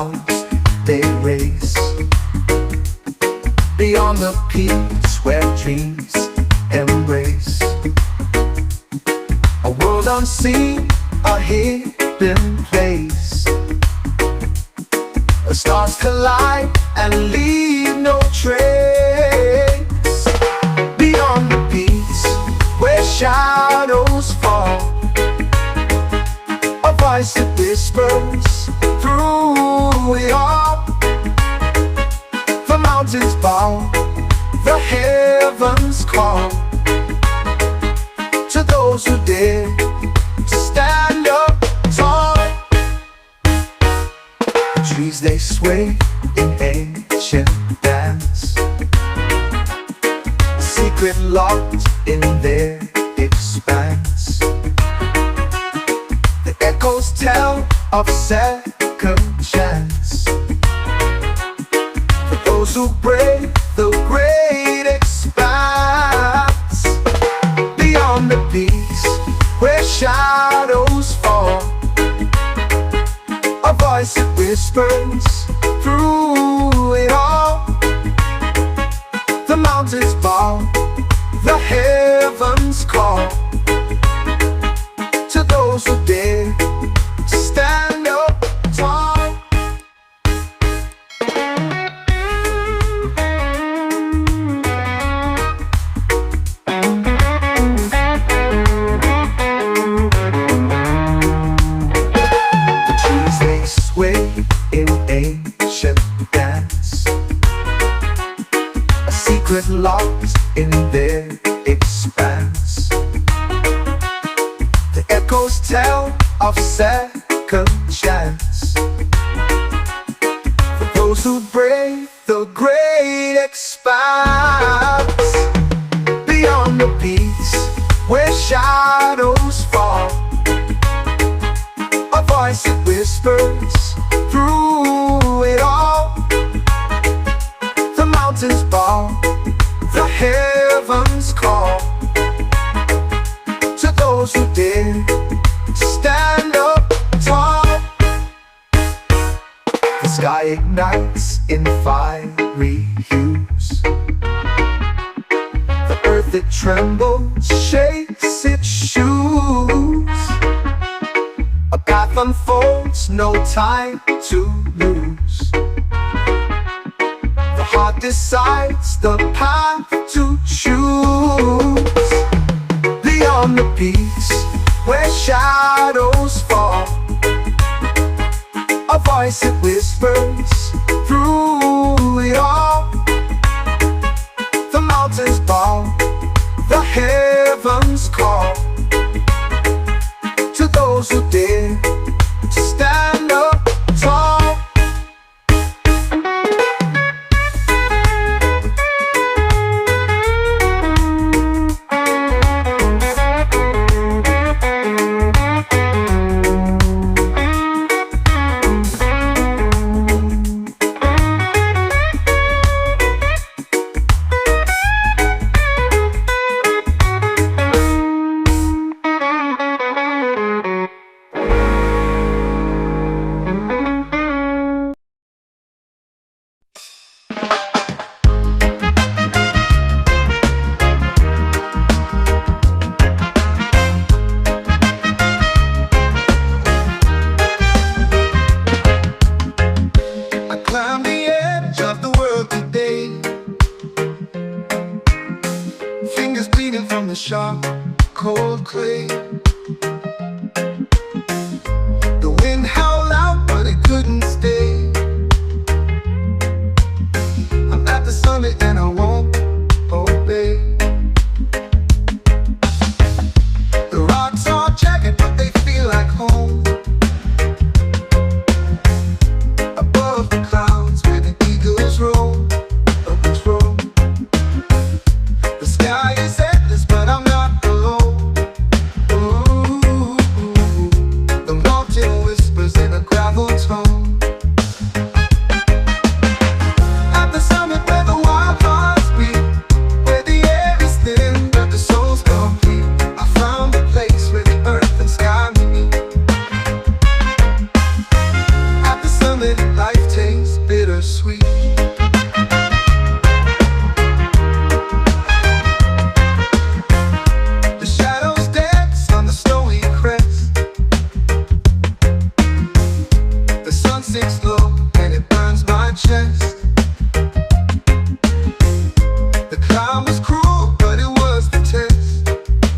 clouds they race, beyond the peaks where dreams embrace. A world unseen, a hidden place. The stars collide and leave no trace. Beyond the peaks where shadows fall, a voice that whispers through it all. The mountains bow, the heavens call, to those who dare to stand up tall. The trees they sway in ancient dance, a secret locked in their expanse. The echoes tell of second chance, for those who brave the great expanse. Beyond the peaks where shadows fall, a voice that whispers through it all. The mountains bow, the heavens call, to those who dare to stand up tall. In ancient dance, a secret locked in their expanse. The echoes tell of second chance, for those who brave the great expanse. Beyond the peaks where shadows fall, a voice that whispers through it all. The mountains bow, the heavens call, to those who dare to stand up tall. The sky ignites in fiery hues, the earth that trembles shakes its shoes. A path unfolds, no time to lose. The heart decides the path to choose. Beyond the peaks where shadows fall, a voice that whispers through it all. The mountains bow, the heavens call, to those who dare to stand up tall. The sharp, cold clay. The wind howled out, but it couldn't stay. I'm at the summit and I won't obey. The rocks are jagged, but they feel like home. Above the clouds where the eagles roam, roam. The sky is endless, but I'm not alone. bittersweet. The shadows dance on the snowy crest. The sun sinks low and it burns my chest. The climb was cruel, but it was the test.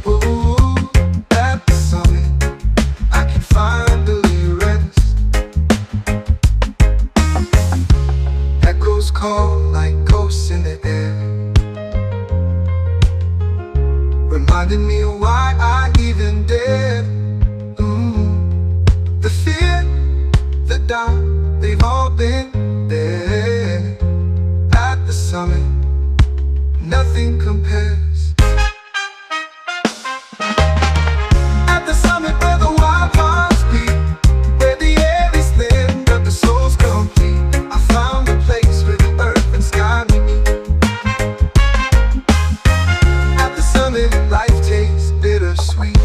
Ooh, at the summit, I can finally rest. Echoes call like ghosts in the air, reminding me of why I even dared. The fear, the doubt, they've all been there. At the summit, nothing compares. At the summit where the wild hearts beat, where the air is thin but the soul's complete, I found a place where the earth and sky meet. At the summit, life tastes bittersweet.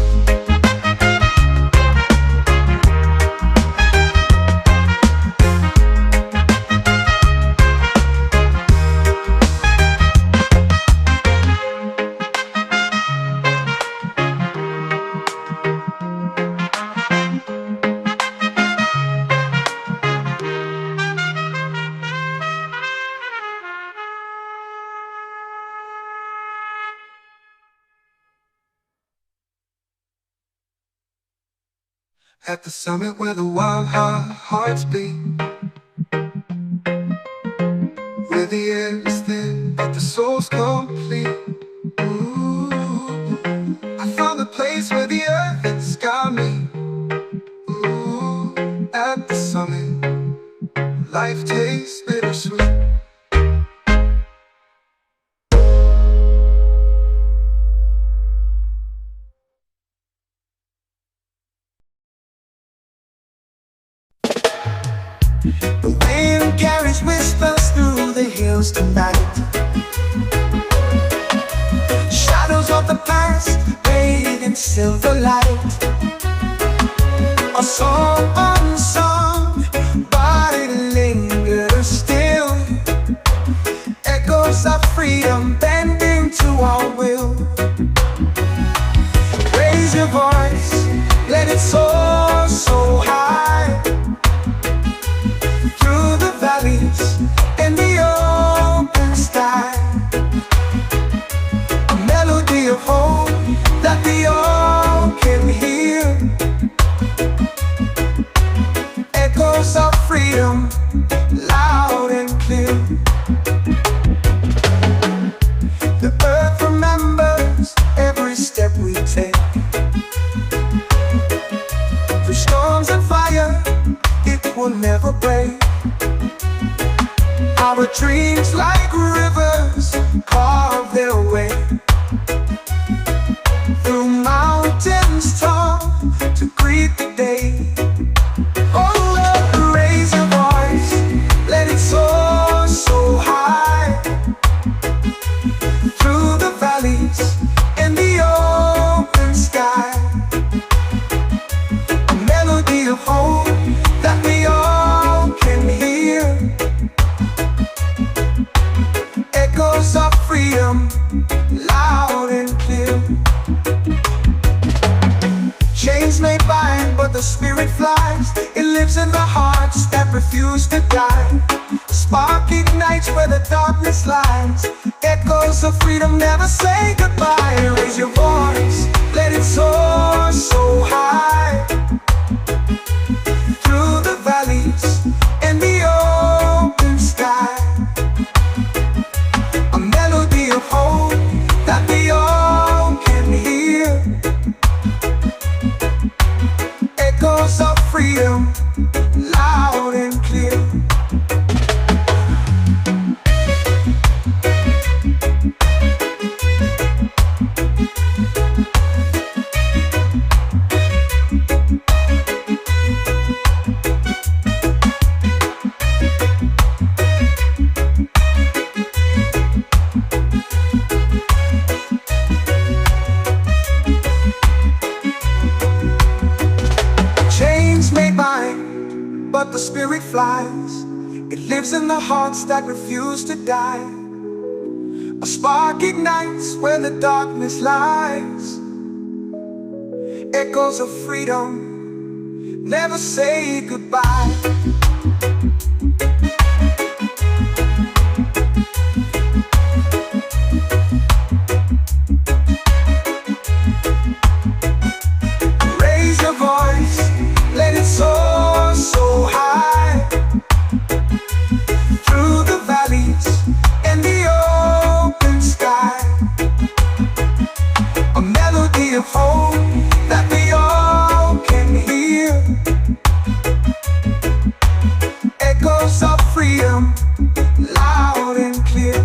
At the summit where the wild hearts beat, where the air is thin but the soul's complete. Ooh, I found a place where the earth and sky meet. Ooh, at the summit, life tastes bittersweet. The wind carries whispers through the hills tonight. Shadows of the past bathed in silver light. A song unsung, but it lingers still. Echoes of freedom bending to our will. Raise your voice, let it soar so high, through the valleys and the open sky. A melody of hope that we all can hear. Echoes of freedom, loud and clear. The earth remembers every step we take. Through storms and fire, it will never break. Our dreams like rivers carve their way through mountains tall to greet the day. Oh Lord, raise your voice, let it soar so high, through the valleys and the open sky. A melody of hope that we all can hear. Echoes of freedom, loud and clear. Chains may bind, but the spirit flies. It lives in the hearts that refuse to die. A spark ignites where the darkness lies. Echoes of freedom never say goodbye. Raise your voice, let it soar so high, through the valleys and the open sky. A melody of hope that we all can hear. Echoes of freedom, loud and clear. But the spirit flies. It lives in the hearts that refuse to die. A spark ignites where the darkness lies. Echoes of freedom never say goodbye. Raise your voice, let it soar so high, through the valleys and the open sky. A melody of hope that we all can hear. Echoes of freedom, loud and clear.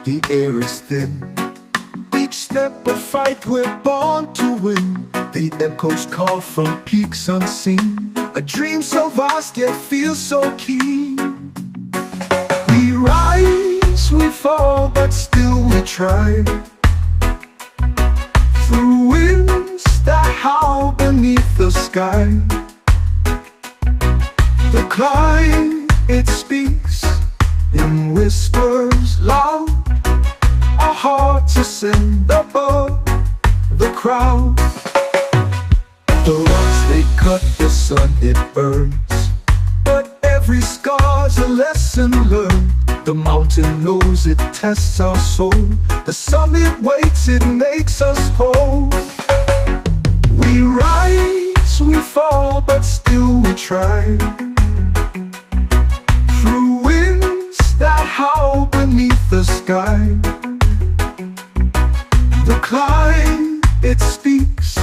The air is thin. Each step a fight, we're born to win. The echoes call from peaks unseen. A dream so vast yet feels so keen. We rise, we fall, but still we try. Through winds that howl beneath the sky. The climb, it speaks in whispers loud. Our hearts ascend above the crowd. The rocks they cut, the sun it burns, but every scar's a lesson learned. The mountain knows it tests our soul. The summit waits, it makes us whole. We rise, we fall, but still we try. Through winds that howl beneath the sky. The climb, it speaks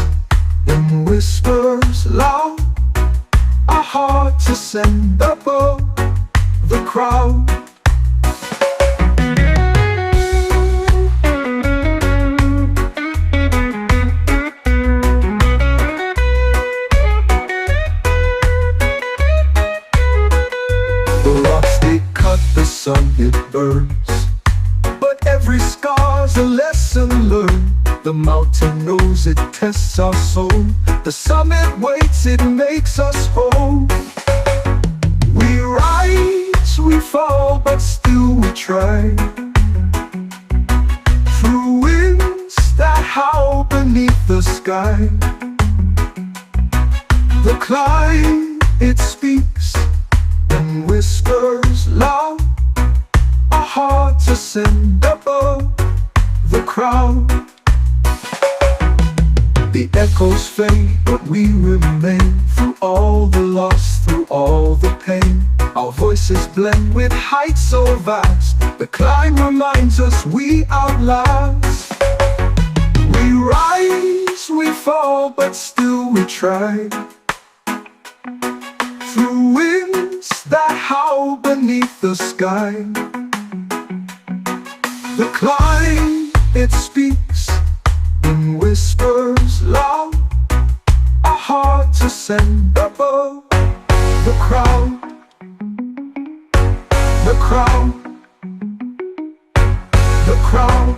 in whispers loud. Our hearts ascend above the crowd. The rocks they cut, the sun it burns, but every scar's a lesson learned. The mountain knows it tests our soul. The summit waits, it makes us whole. We rise, we fall, but still we try. Through winds that howl beneath the sky. The climb, it speaks in whispers loud. Our hearts ascend above the crowd. The echoes fade, but we remain. Through all the loss, through all the pain, our voices blend with heights so vast. The climb reminds us we outlast. We rise, we fall, but still we try. Through winds that howl beneath the sky. The climb, it speaks in whispers loud. Our hearts ascend above the crowd. The crowd. The crowd.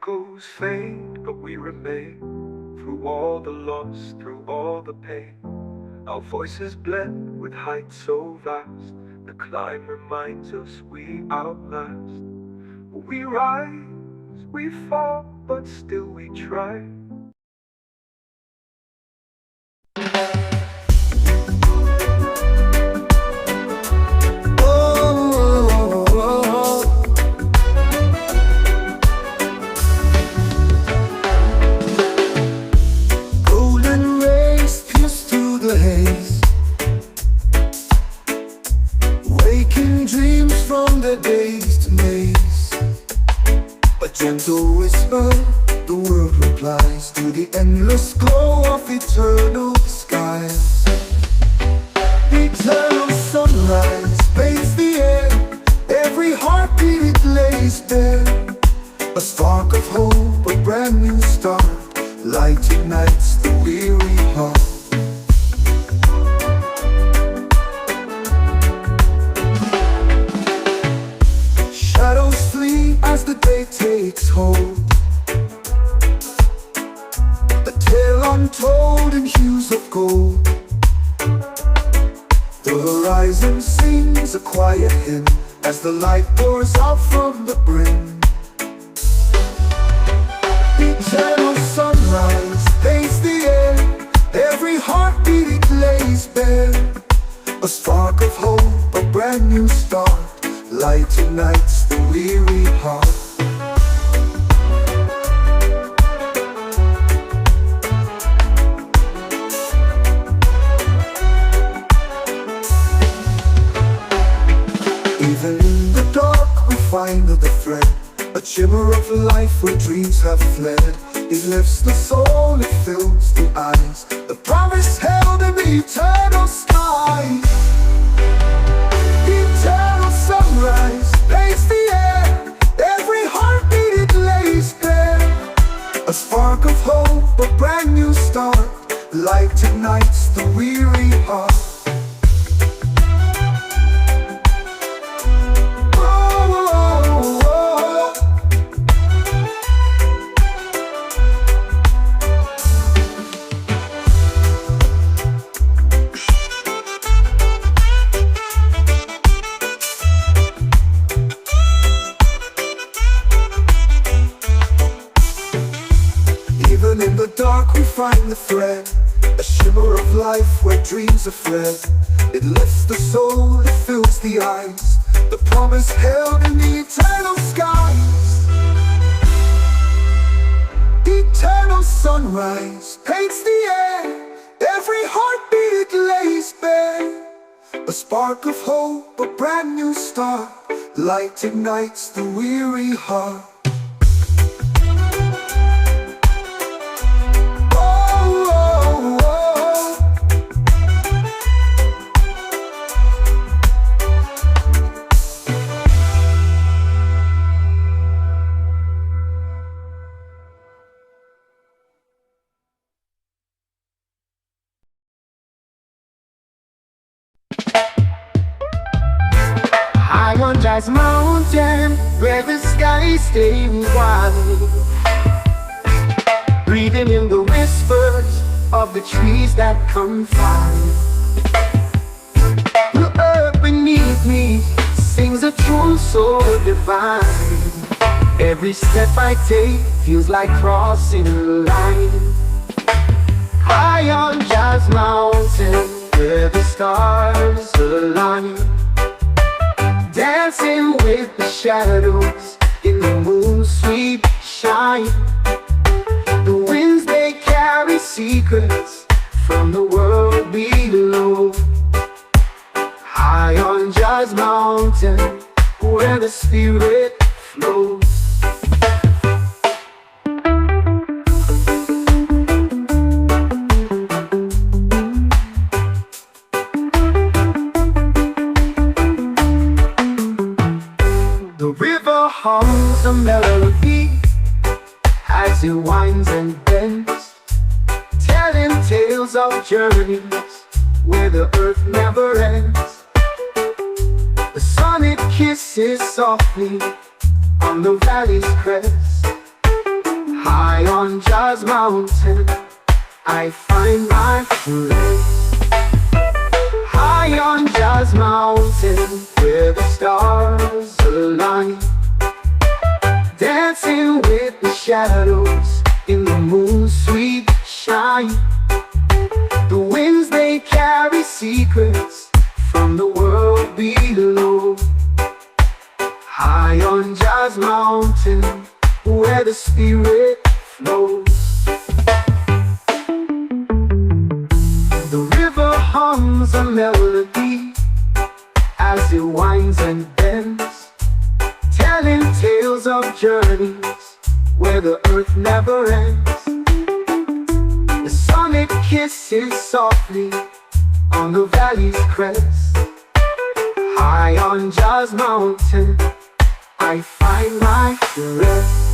echoes fade, but we remain. Through all the loss, through all the pain, our voices blend with heights so vast. The climb reminds us we outlast. We rise, we fall, but still we try. Gentle whisper, the world replies to the endless glow of eternal skies. Eternal sunrise bathes the air, every heartbeat it lays bare. A spark of hope, a brand new start, light ignites the weary heart. Shadows flee as the day takes hold, a tale untold in hues of gold. The horizon sings a quiet hymn as the light pours out from the brim. Eternal sunrise paints the air, every heartbeat it lays bare. A spark of hope, a brand new start, light ignites the weary heart. Even in the dark we find the thread, a shimmer of life where dreams have fled. It lifts the soul, it fills the eyes, the promise held in the eternal sky. Eternal sunrise paints the air, every heartbeat it lays bare. A spark of hope, a brand new start, light ignites the weary heart. Even in the dark we find the thread, a shimmer of life where dreams are fled. It lifts the soul, it fills the eyes, the promise held in the eternal skies. Eternal sunrise paints the air, every heartbeat it lays bare. A spark of hope, a brand new start, light ignites the weary heart. I'm on Jazz Mountain, where the skies stay wide, breathing in the whispers of the trees that confide. The earth beneath me sings a tune so divine. Every step I take feels like crossing a line. High on Jazz Mountain, where the stars align, dancing with the shadows in the moon's sweet shine. The winds they carry secrets from the world below. High on Jazz Mountain, where the spirit flows. The river hums a melody as it winds and bends, telling tales of journeys where the earth never ends. The sun it kisses softly on the valley's crest, on Jazz Mountain, I find my place. High on Jazz Mountain, where the stars align, dancing with the shadows in the moon's sweet shine. The winds, they carry secrets from the world below. High on Jazz Mountain, where the spirit flows. The river hums a melody as it winds and bends, telling tales of journeys where the earth never ends. The sun, it kisses softly on the valley's crest. High on Jazz Mountain, I find my rest.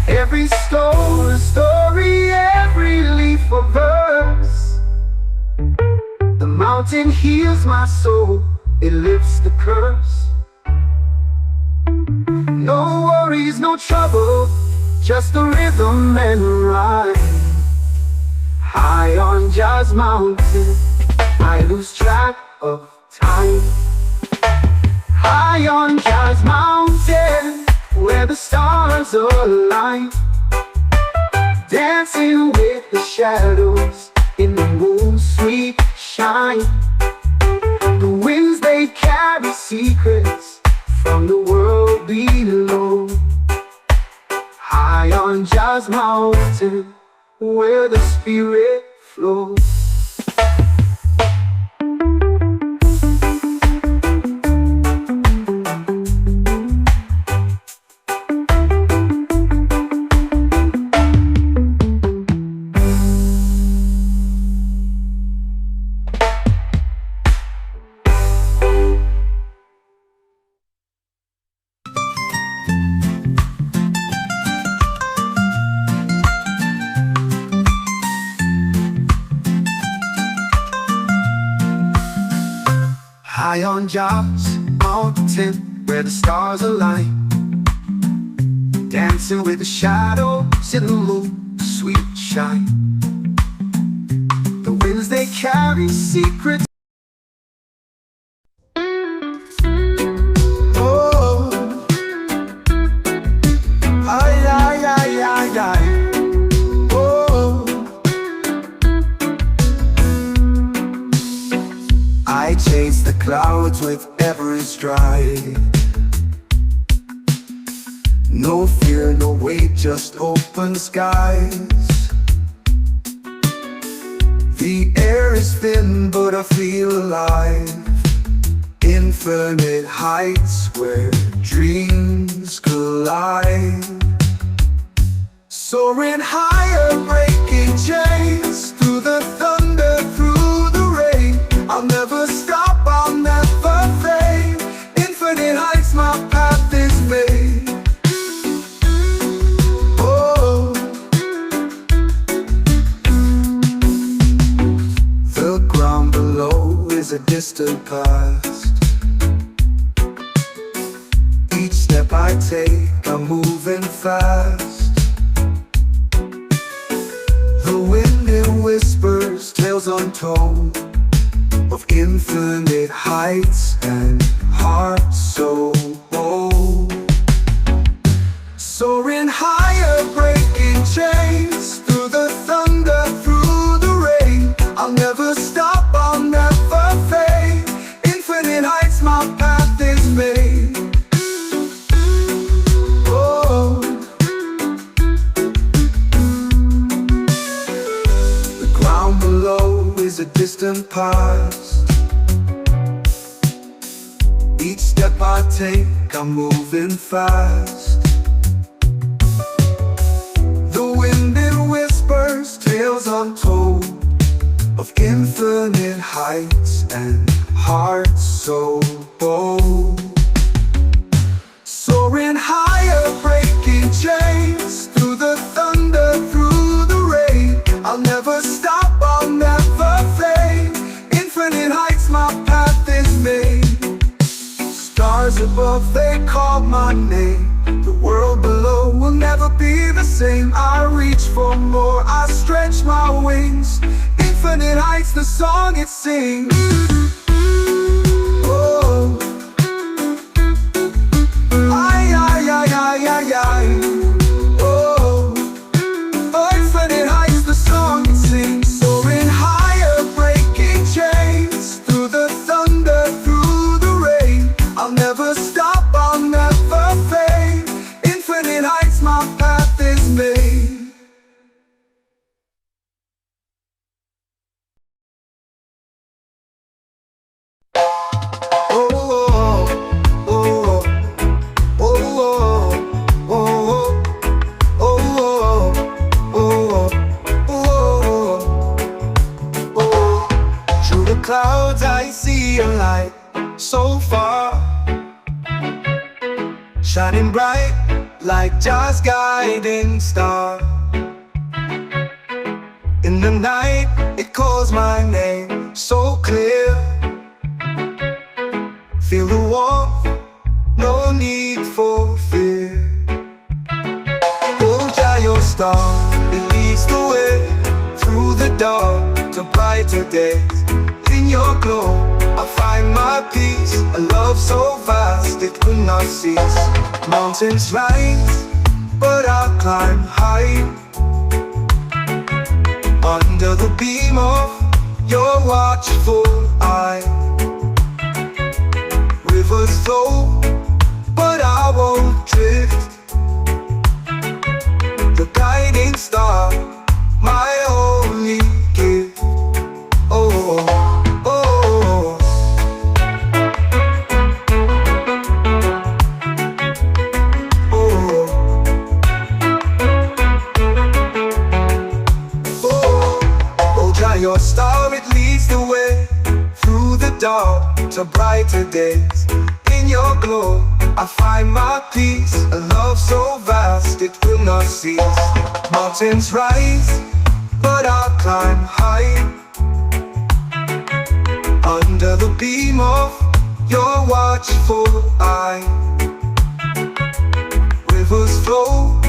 Every stone a story, every leaf a verse. The mountain heals my soul, it lifts the curse. No worries, no trouble, just the rhythm and rhyme. High on Jazz Mountain, I lose track of time. High on Jazz Mountain, where the stars align, dancing with the shadows in the moon's sweet shine. The winds, they carry secrets from the world below. High on Jazz Mountain, where the spirit flows. High on Jazz Mountain, where the stars align, dancing with the shadows in the moon's sweet shine. The winds, they carry secrets. Oh, ay, ay, ay, ay, ay. I chase the clouds with every stride. No fear, no weight, just open skies. The air is thin, but I feel alive. Infinite heights where dreams collide. Soaring higher, breaking chains, through the thunder, through the rain. I'll never stop, I'll never fade. Infinite heights, my path is made. Oh, the ground below is a distant past. Each step I take, I'm moving fast. The wind, it whispers tales untold of infinite heights and hearts so bold. Soaring higher, breaking chains, through the thunder, through the rain. I'll never stop, I'll never fade. Infinite heights, my path is made. Oh, the ground below is a distant past. Each step I take, I'm moving fast. The wind, it whispers tales untold of infinite heights and hearts so bold. Soaring higher, breaking chains, through the thunder, through the rain. I'll never stop, I'll never fade. Infinite heights, my path is made. Stars above, they call my name. reach for more, I stretch my wings. Infinite heights, the song it sings. Oh, ay, ay, ay, ay, ay, ay. Oh, infinite heights, the song it sings. Soaring higher, breaking chains. Through the thunder, through the rain, I'll never stop, I'll never fade. Infinite heights, my path is made. Clouds, I see a light so far, shining bright like Jah's guiding star. In the night, it calls my name so clear. Feel the warmth, no need for fear. Hold Jah, your star, it leads the way through the dark to brighter days. In your glow, I find my peace. A love so vast it could not cease. Mountains rise, but I'll climb high. Under the beam of your watchful eye. Rivers flow, but I won't drift. The guiding star, my only gift. Oh, your star, it leads the way through the dark to brighter days. In your glow, I find my peace. A love so vast it will not cease. Mountains rise, but I'll climb high. Under the beam of your watchful eye. Rivers flow,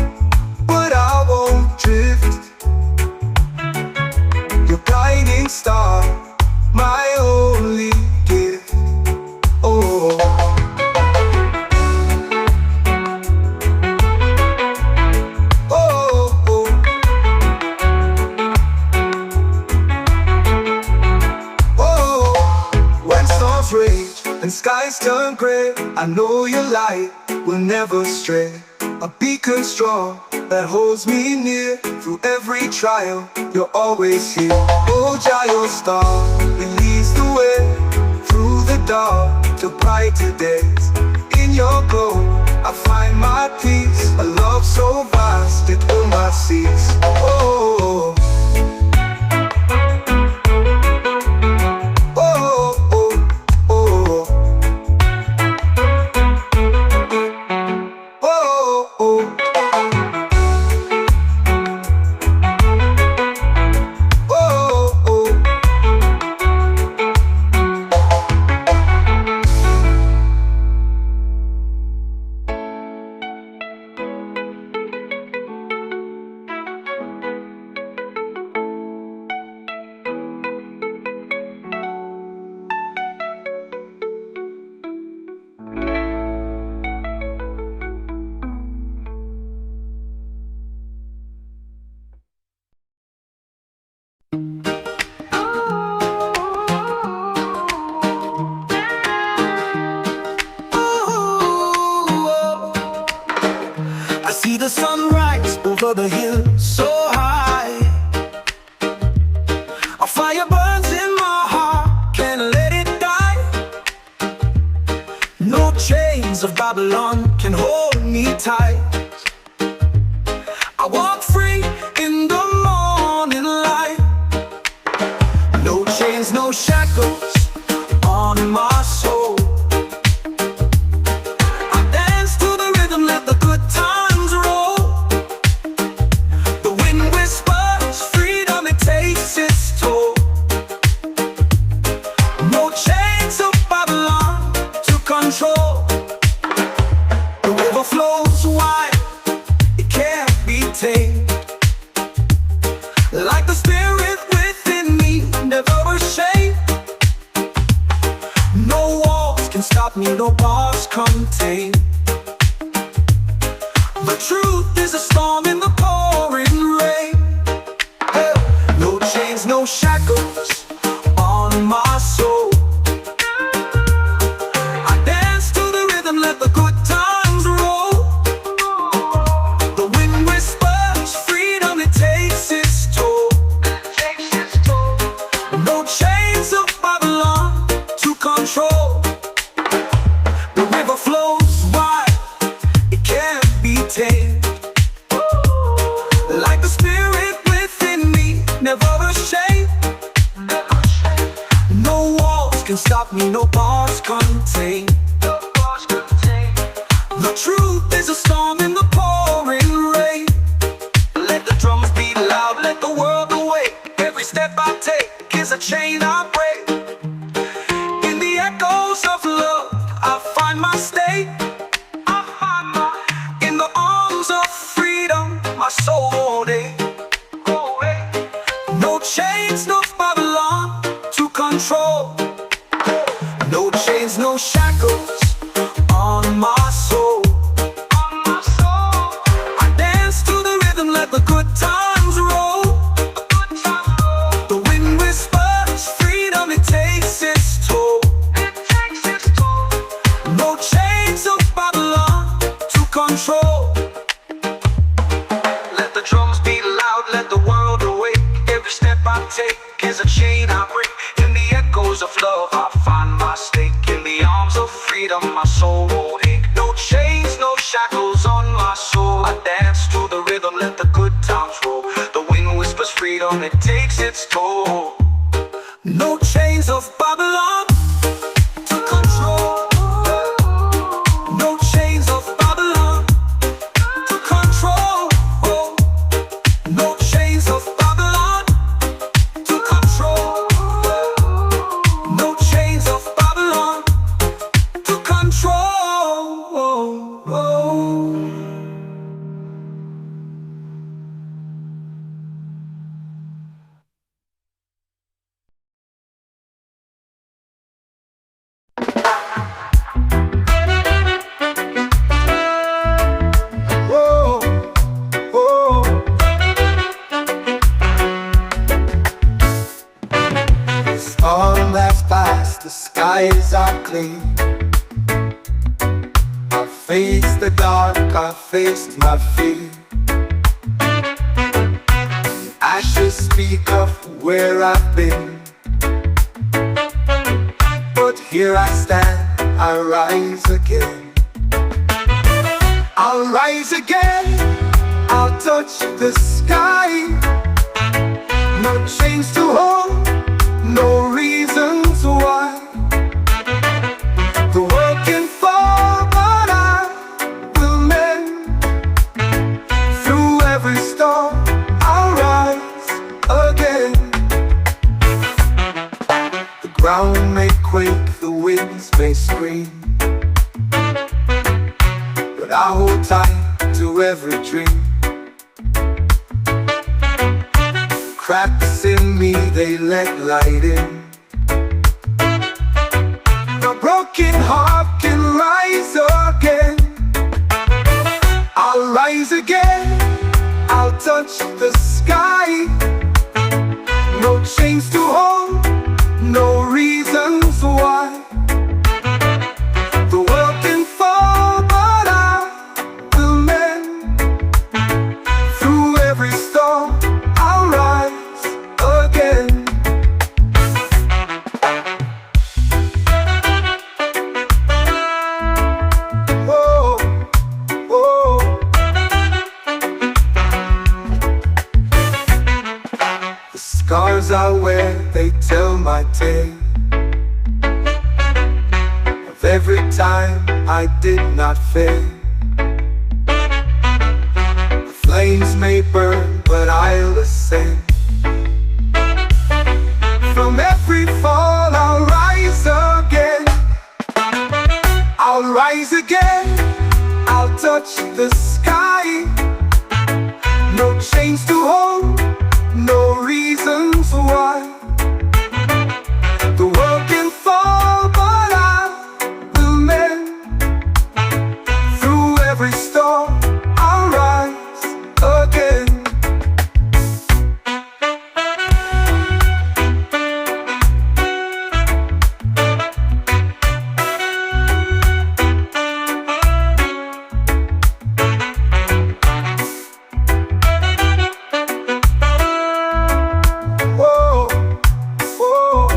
but I won't drift. Your guiding star, my only gift. Oh, oh, oh. Oh, when storms rage and skies turn gray, I know your light will never stray. A beacon strong that holds me near. Through every trial, you're always here. Oh, Jah, your star, it leads the way through the dark to brighter days. In your glow, I find my peace. A love so vast, it will not cease. Oh, I see the sunrise over the hill so high. A fire burns in my heart, can't let it die. No chains of Babylon can hold me tight. I walk free in the morning light. No chains, no shackles on my soul. I dance to the rhythm, let the good times roll. The wind whispers freedom, it takes its toll. No chains of Babylon to control. The river flows wide, the spirit within me, never ashamed. No walls can stop me, no bars contain. The truth is a storm in the pouring rain. Hey. No chains, no shackles on my soul. I dance to the rhythm, let the good times roll. The wind whispers freedom, it takes its toll. No chains of Babylon to control. The river flows wide, it can't be tamed. Like the spirit within me, never ashamed. No walls can stop me, no bars contain. The truth is a storm in the pouring rain. Let the drums beat loud, let the world awake. Every step I take is a chain I break. In the echoes of love, I find my state. In the arms of freedom, my soul won't ache. No chains, no Babylon to control. No chains, no shackles on my soul. I dance to the rhythm, let the good times roll. The wind whispers freedom, it takes its toll. No chains of Babylon to control. Let the drums beat loud, let the world awake. Every step I take is a chain I break. In the echoes of love, I find my stake. In the arms of freedom, my soul won't ache. No chains, no shackles on my soul. I dance to the rhythm, let the good times roll. The wind whispers freedom, it takes its toll. No chains of Babylon to control. No chains of Babylon to control. No chains of Babylon to control. No chains of Babylon to control. Whoa, whoa. Storm that's past, the skies are clean. I faced the dark, I faced my fear. Ashes speak of where I've been, but here I stand, I rise again. I'll rise again, I'll touch the sky. No chains to hold, no reasons why. The world can fall, but I will mend. Through every storm, I'll rise again. The ground may quake, the winds may scream, but I hold tight to every dream. Cracks in me, they let light in. A broken heart can rise again. I'll rise again, I'll touch the sky. No chains to hold, no reasons why. The world can fall, but I will mend. Through every storm, I'll rise again. Whoa, whoa. The scars I wear, they tell my tale of every time I did not fail. The flames may burn, but I'll ascend. From every fall, I'll rise again. I'll rise again, I'll touch the sky. No chains to hold, no reason why the world can fall, but I will mend. Through every storm I'll rise again. Whoa, whoa.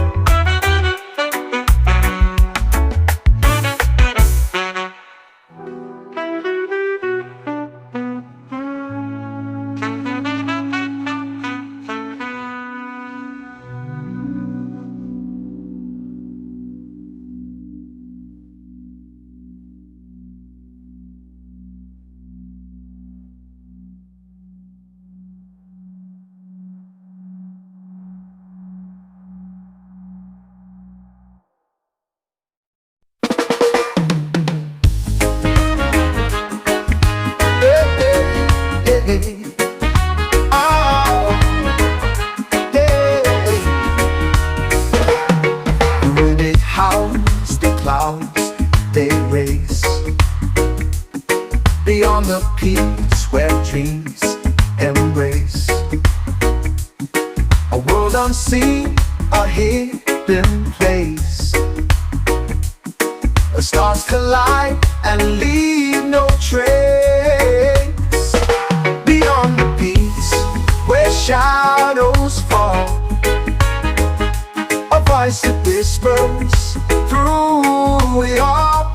When it howls, the clouds they race beyond the peaks where dreams embrace. A world unseen, a hidden place. The stars collide and leave no trace. Beyond the peaks where shadows fall, a voice that whispers through it all.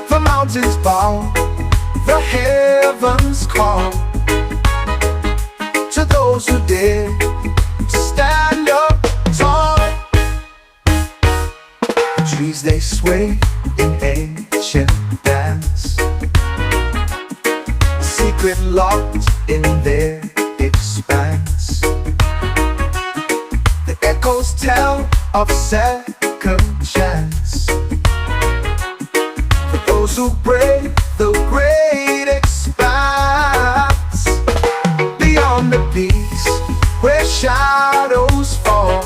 The mountains bow, the heavens call to those who dare to stand up tall. The trees they sway in ancient dance, secret locked in their expanse. The echoes tell of second chance for those who brave the great expanse. Beyond the peaks where shadows fall,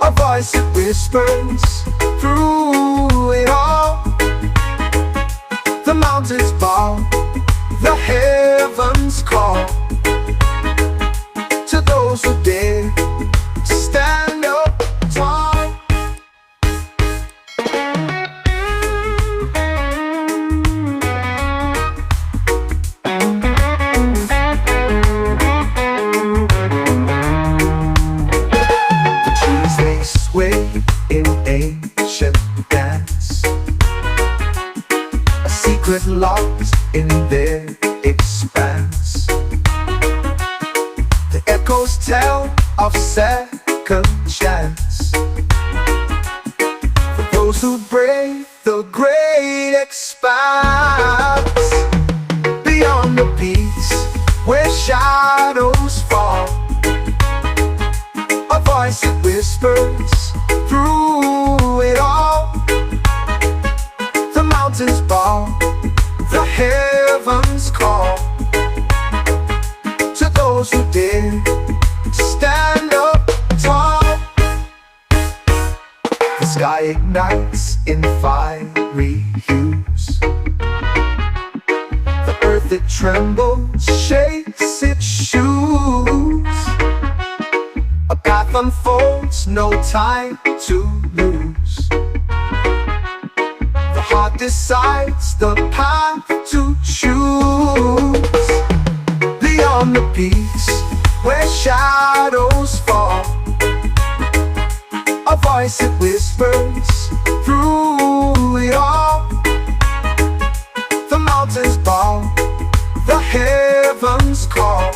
a voice that whispers through it all. The mountains bow, the heavens call to those who dare to stand up tall. The trees they sway in ancient dance, a secret locked in their expanse. The echoes tell of second chance for those who brave the great expanse. Beyond the peaks where shadows fall, a voice that whispers through it all. The mountains bow, the heavens call to those who dare to stand up tall. The sky ignites in fiery hues, the earth it trembles, shakes its shoes. A path unfolds, no time to lose. The heart decides the path to choose. Beyond the peaks where shadows fall, a voice that whispers through it all. The mountains bow, the heavens call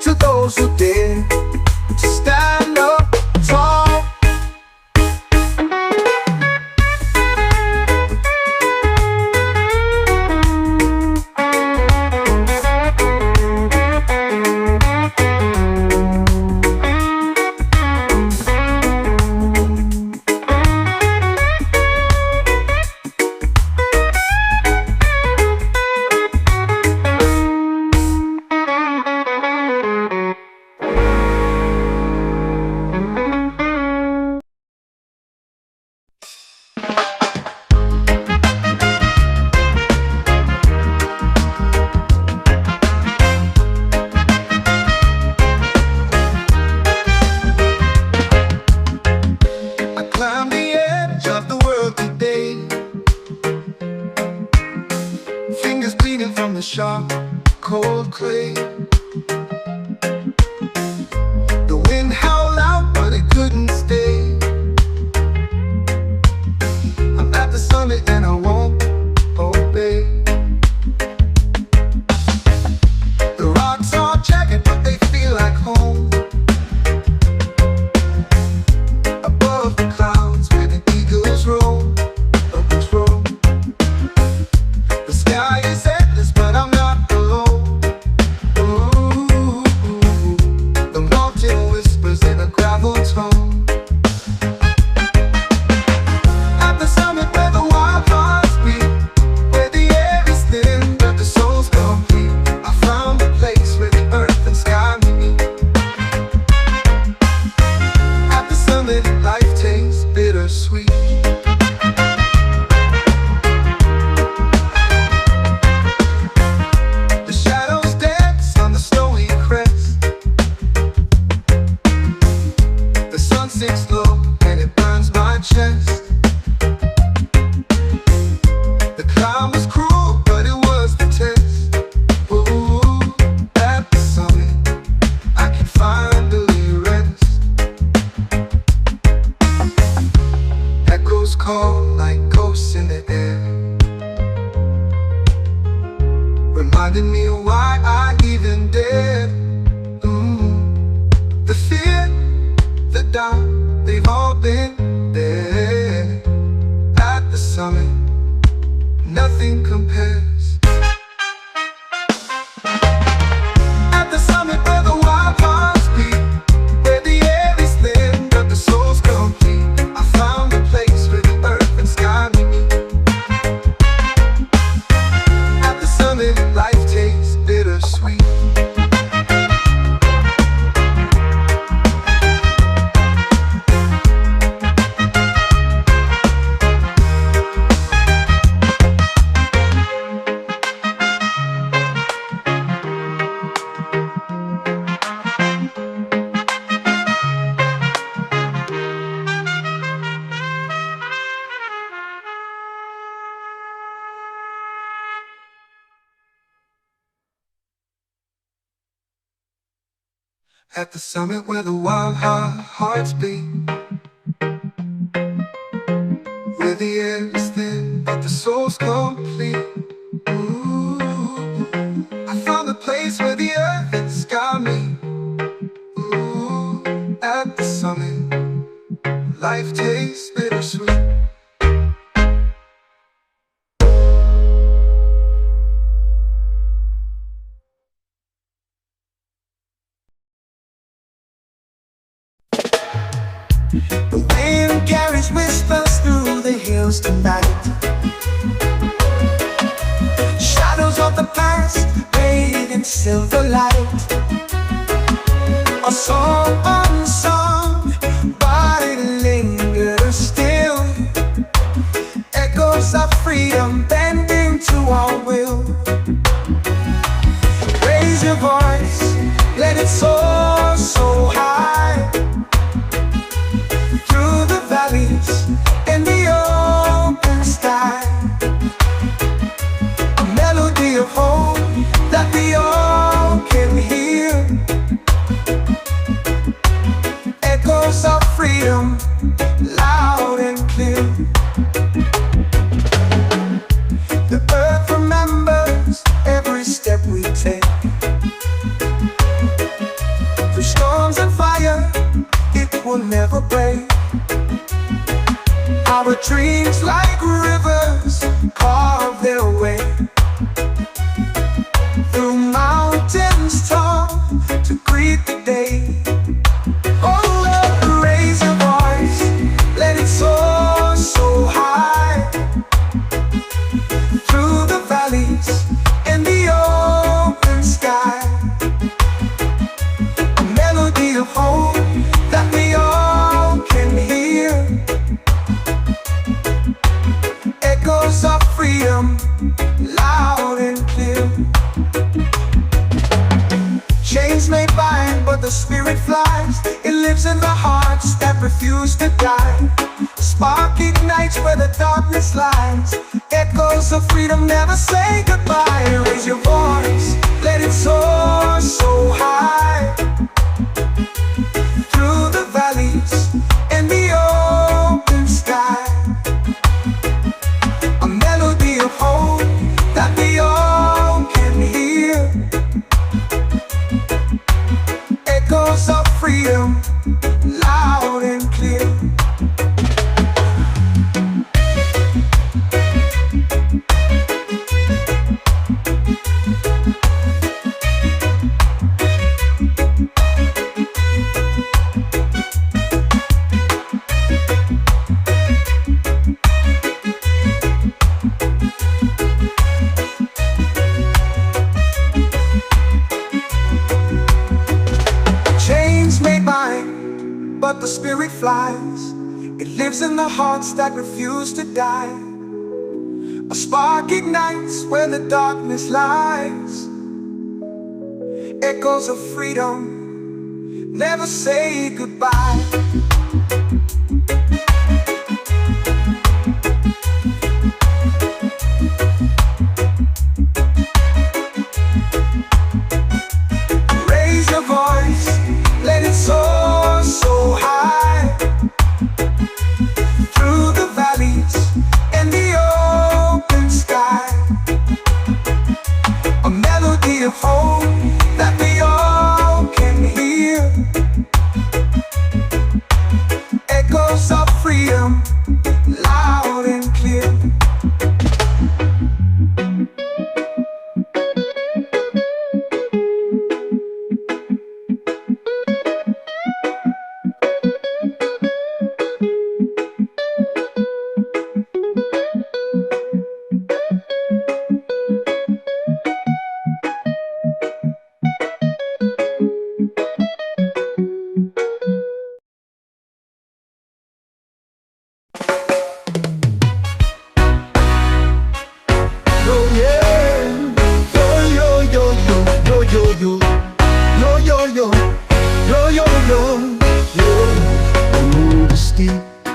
to those who dare to stand up tall. cold clay. The wind howled out, but it couldn't stay. I'm at the summit and I won't obey. The rocks are jagged, but they feel like home. Above the clouds where the eagles roam, patrol. The sky is endless, but I'm not alone. Ooh, the mountain whispers in a gravel tone. At the summit where the wild hearts beat, where the air is thin but the soul's complete, I found a place where the earth and sky meet. At the summit, life tastes bittersweet. The shadows dance on the snowy crest. The sun sinks low and it burns my chest. The climb was cruel, but it was the test. Ooh, at the summit, I can finally rest. Echoes call like ghosts in the air, reminding me of why I even dared. The fear, the doubt, they've all been there. At the summit, nothing compares. At the summit where the wild hearts beat, where the air is thin but the soul's complete, I found a place where the earth and sky meet. At the summit, life tastes bittersweet. At the summit where the wild hearts beat, where the air is thin but the soul's complete. Ooh, I found a place where the earth and sky meet. Ooh, at the summit, life tastes bittersweet. The wind carries whispers through the hills tonight. Shadows of the past bathed in silver light. A song unsung, but it lingers still. Echoes of freedom bending to our will. Raise your voice, let it soar so high. Through the valleys and the open sky, a melody of hope that we all can hear. Echoes of freedom, loud and clear. The earth remembers every step we take. Through storms and fire, it will never break. Our dreams like rivers carve their way through mountains tall to greet the day. Oh Lord, raise your voice, let it soar so high. Through the valleys and the open sky, a melody of hope that we all can hear. Echoes of freedom, loud and clear. Chains may bind, but the spirit flies. It lives in the hearts that refuse to die. Spark ignites where the darkness lies. Echoes of freedom never say goodbye. Raise your voice, let it soar so high, through the valleys and the open sky. A melody of hope that we all can hear, echoes of freedom, loud and clear. Chains may bind, but the spirit flies. It lives in the hearts that refuse to die. A spark ignites where the darkness lies. Echoes of freedom never say goodbye. Raise your voice, let it soar so high, through the valleys and the open sky. A melody of hope that we all can hear, echoes of freedom, loud and clear.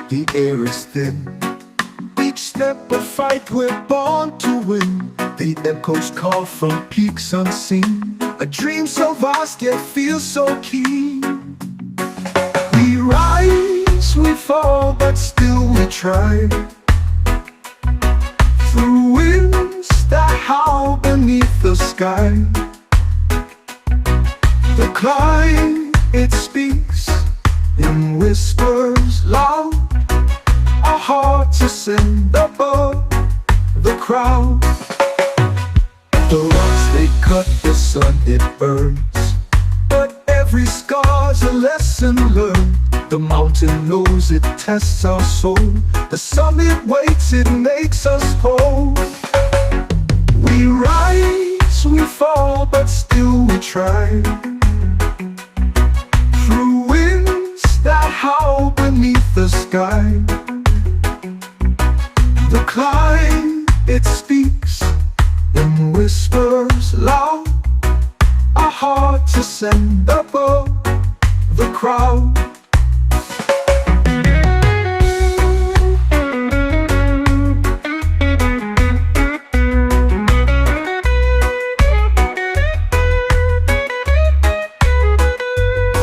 The air is thin. Each step a fight, we're born to win. The echoes call from peaks unseen. A dream so vast yet feels so keen. We rise, we fall, but still we try. Through winds that howl beneath the sky. The climb, it speaks in whispers loud. Our hearts ascend above the crowd. The rocks they cut, the sun it burns, but every scar's a lesson learned. The mountain knows it tests our soul. The summit waits, it makes us whole. We rise, we fall, but still we try. Through winds that howl beneath the sky. The climb, it speaks in whispers loud. Our hearts ascend above the crowd.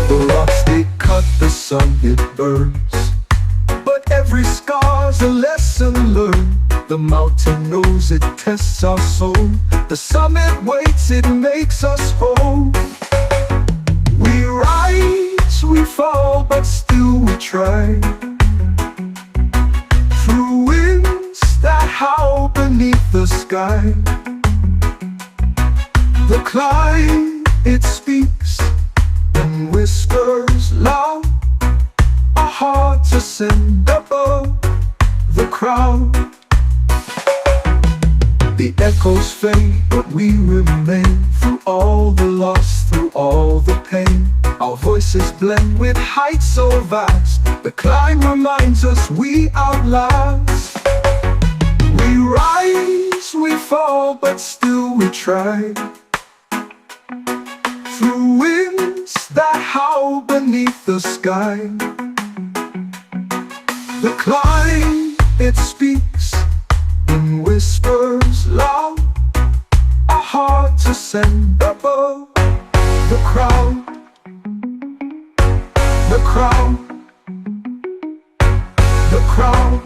The rocks they cut, the sun it burns, but every scar's a lesson learned. The mountain knows it tests our soul. The summit waits, it makes us whole. We rise, we fall, but still we try. Through winds that howl beneath the sky. The climb, it speaks in whispers loud. Our hearts ascend above the crowd. The echoes fade, but we remain. Through all the loss, through all the pain, our voices blend with heights so vast. The climb reminds us we outlast. We rise, we fall, but still we try. Through winds that howl beneath the sky. The climb, it speaks in whispers loud. Our hearts ascend up crowd, the crowd.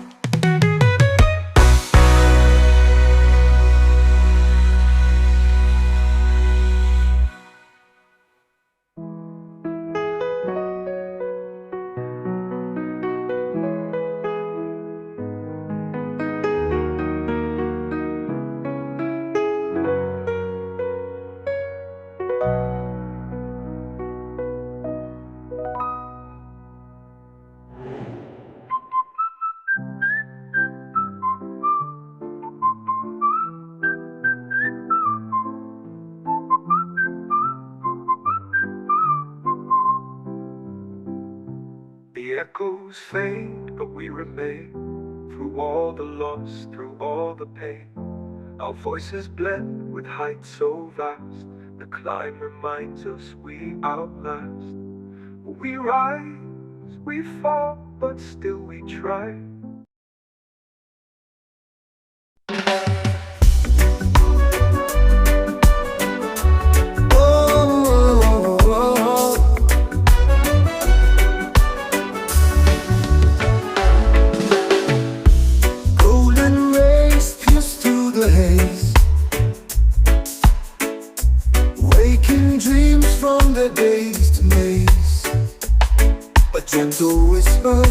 The echoes fade, but we remain. Through all the loss, through all the pain, our voices blend with heights so vast. The climb reminds us we outlast. We rise, we fall, but still we try. Gentle whisper,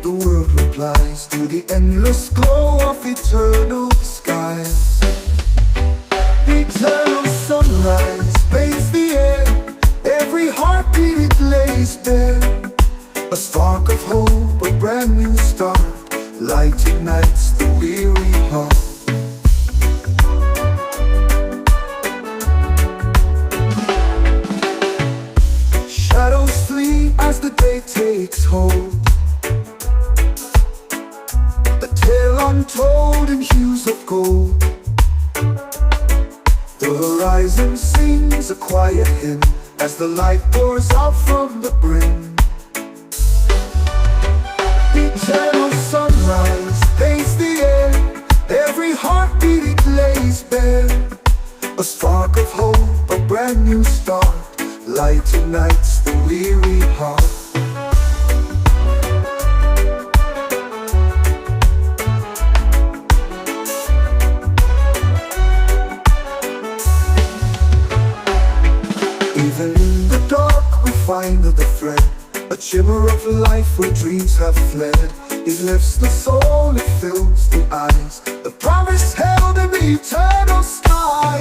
the world replies to the endless glow of eternal skies. Eternal sunrise bathes the air, every heartbeat it lays bare. A spark of hope, a brand new start, light ignites the weary heart. Shadows flee as the day takes hold, the tale untold in hues of gold. The horizon sings a quiet hymn as the light pours out from the brim. Eternal sunrise paints the air, every heartbeat it lays bare. A spark of hope, a brand new start, light ignites the weary heart. Even in the dark we find the thread, a shimmer of life where dreams have fled. It lifts the soul, it fills the eyes, the promise held in the eternal sky.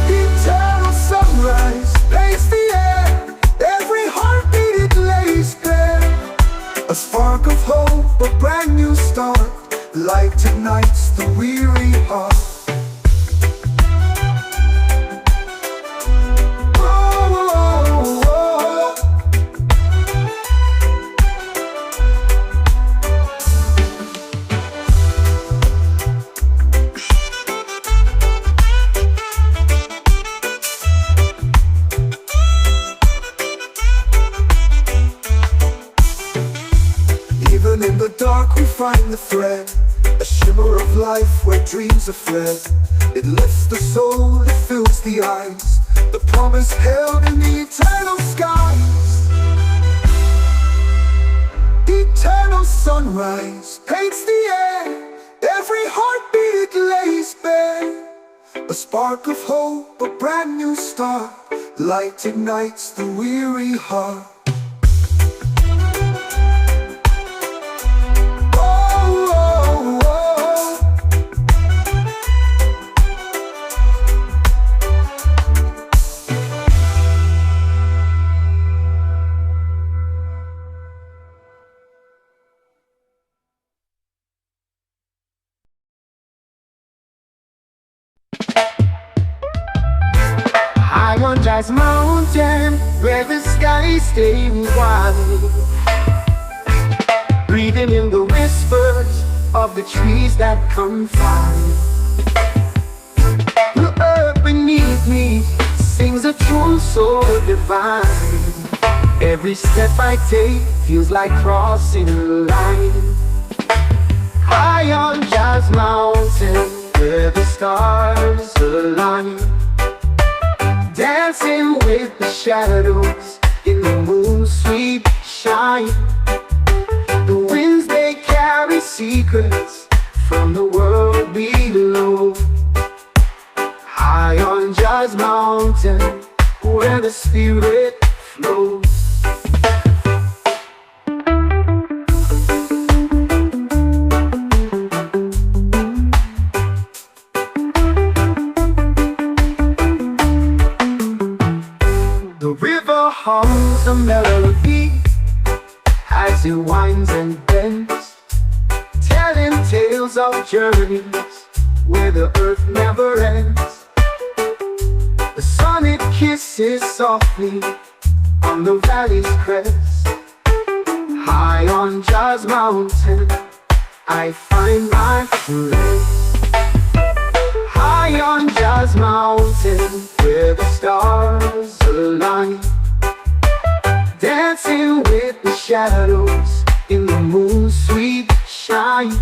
Eternal sunrise paints the air, every heartbeat it lays bare. A spark of hope, a brand new start, light ignites the weary heart. In the dark we find the thread, a shimmer of life where dreams are fled. It lifts the soul, it fills the eyes, the promise held in the eternal skies. Eternal sunrise paints the air, every heartbeat it lays bare. A spark of hope, a brand new start, light ignites the weary heart. On Jazz Mountain, where the sky stays wide, breathing in the whispers of the trees that confide. The earth beneath me sings a tune so divine. Every step I take feels like crossing a line. High on Jazz Mountain, where the stars align, dancing with the shadows in the moonlight. moon's sweet shine. The winds they carry secrets from the world below. High on Jazz Mountain, where the spirit flows. The river hums a melody as it winds and bends, telling tales of journeys where the earth never ends. The sun it kisses softly on the valley's crest. High on Jazz Mountain, I find my rest. High on Jazz Mountain, where the stars align, dancing with the shadows in the moon's sweet shine.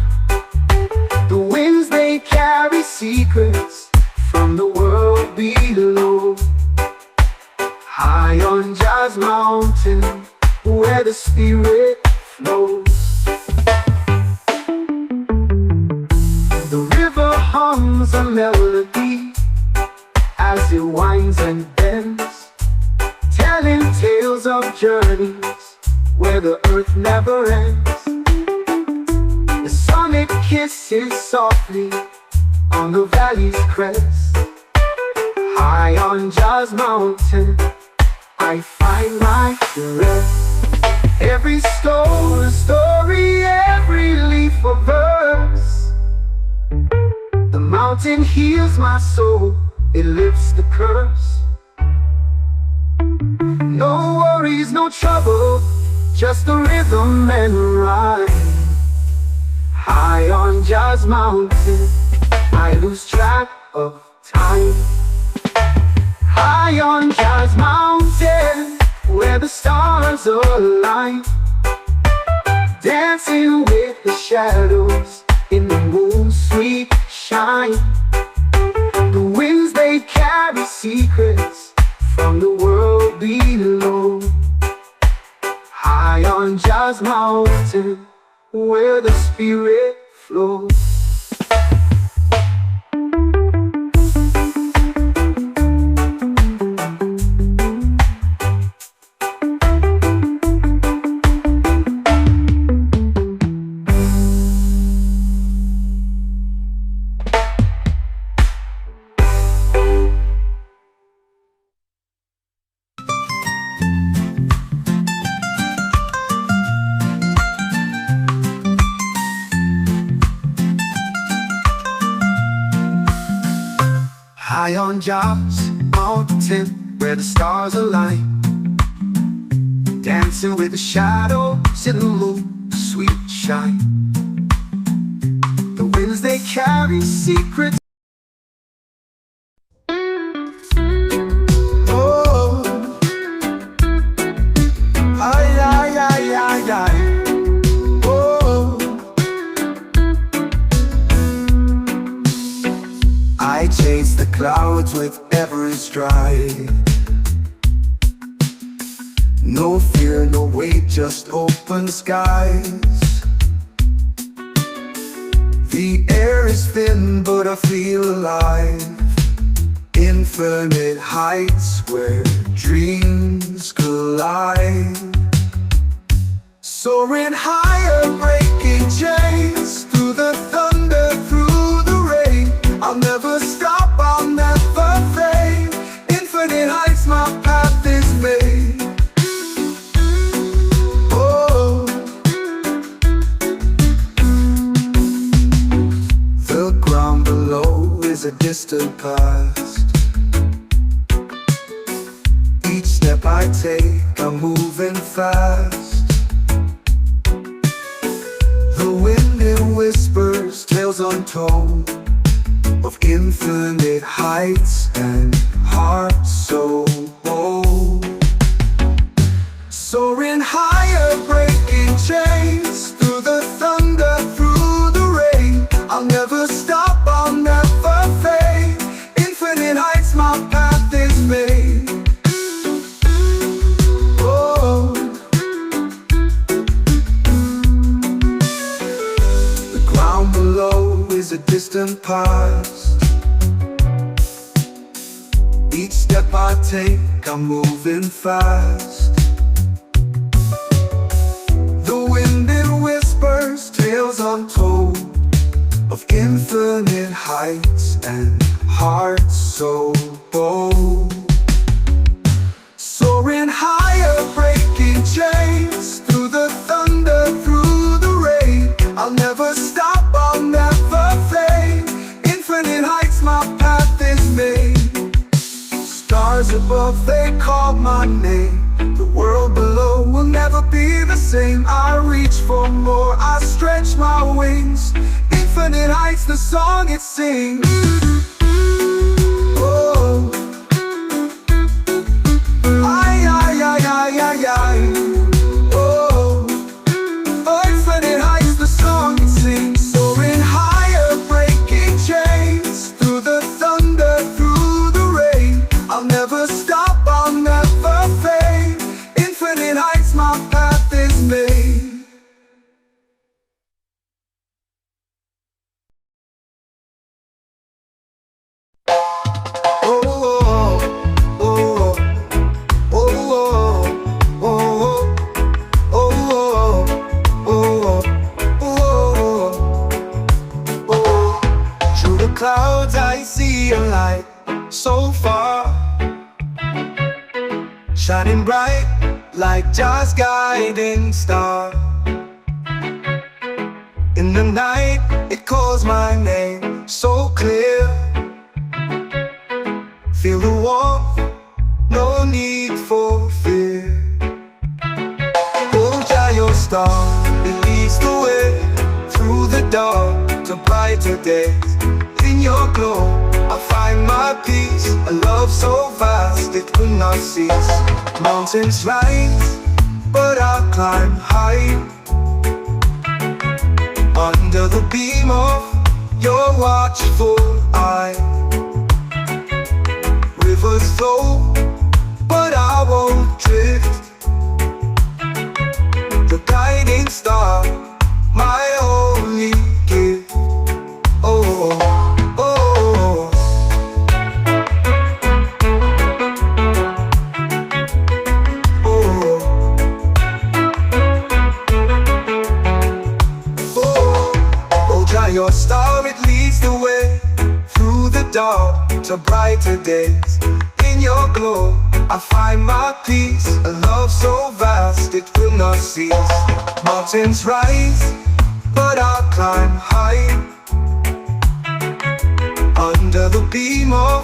The winds they carry secrets from the world below. High on Jazz Mountain, where the spirit flows. The river hums a melody as it winds and bends, telling tales of journeys where the earth never ends. The sun it kisses softly on the valley's crest. High on Jazz Mountain, I find my rest. Every stone a story, every leaf a verse. The mountain heals my soul, it lifts the curse. No worries, no trouble, just the rhythm and rhyme. High on Jazz Mountain, I lose track of time. High on Jazz Mountain, where the stars align, dancing with the shadows in the moon's sweet shine. The winds they carry secrets from the world below. High on Jazz Mountain, where the spirit flows. High on Jazz Mountain, where the stars align, dancing with the shadows in the moon's sweet shine. The winds they carry secrets. Oh, ay, ay, ay, ay, ay. Oh, I chase the clouds with every stride. No fear, no weight, just open skies. The air is thin, but I feel alive. Infinite heights where dreams collide. Soaring higher, breaking chains, through the thunder, through the rain. I'll never stop, I'll never fade. Infinite heights, my path is made. Oh, the ground below is a distant past. Each step I take, I'm moving fast. The wind it whispers, tales untold, of infinite heights and hearts so bold. Soaring higher, breaking chains, through the thunder, through the rain. I'll never stop, I'll never fade. Infinite distant past. Each step I take, I'm moving fast. The wind it whispers tales untold of infinite heights and hearts so bold. Soaring higher, breaking chains, through the thunder, through the rain. I'll never stop, I'll never fade. Infinite heights, my path is made. Stars above, they call my name. The world below will never be the same. I reach for more, I stretch my wings. Infinite heights, the song it sings. Oh, ay, ay, ay, ay, ay, ay. Oh, infinite heights, the song it sings. Soaring higher, breaking chains, through the thunder, through the rain. I'll never stop, I'll never fade. Infinite heights, my path is made. Clouds, I see a light so far, shining bright like Jah's guiding star. In the night, it calls my name so clear. Feel the warmth, no need for fear. Hold Jah, your star, it leads the way through the dark to brighter days. In your glow, I find my peace. A love so vast it will not cease. Mountains rise, but I'll climb high. Under the beam of your watchful eye. Rivers flow, but I won't drift. The guiding star, my only gift. Oh, your star, it leads the way through the dark to brighter days. In your glow, I find my peace. A love so vast, it will not cease. Mountains rise, but I'll climb high. Under the beam of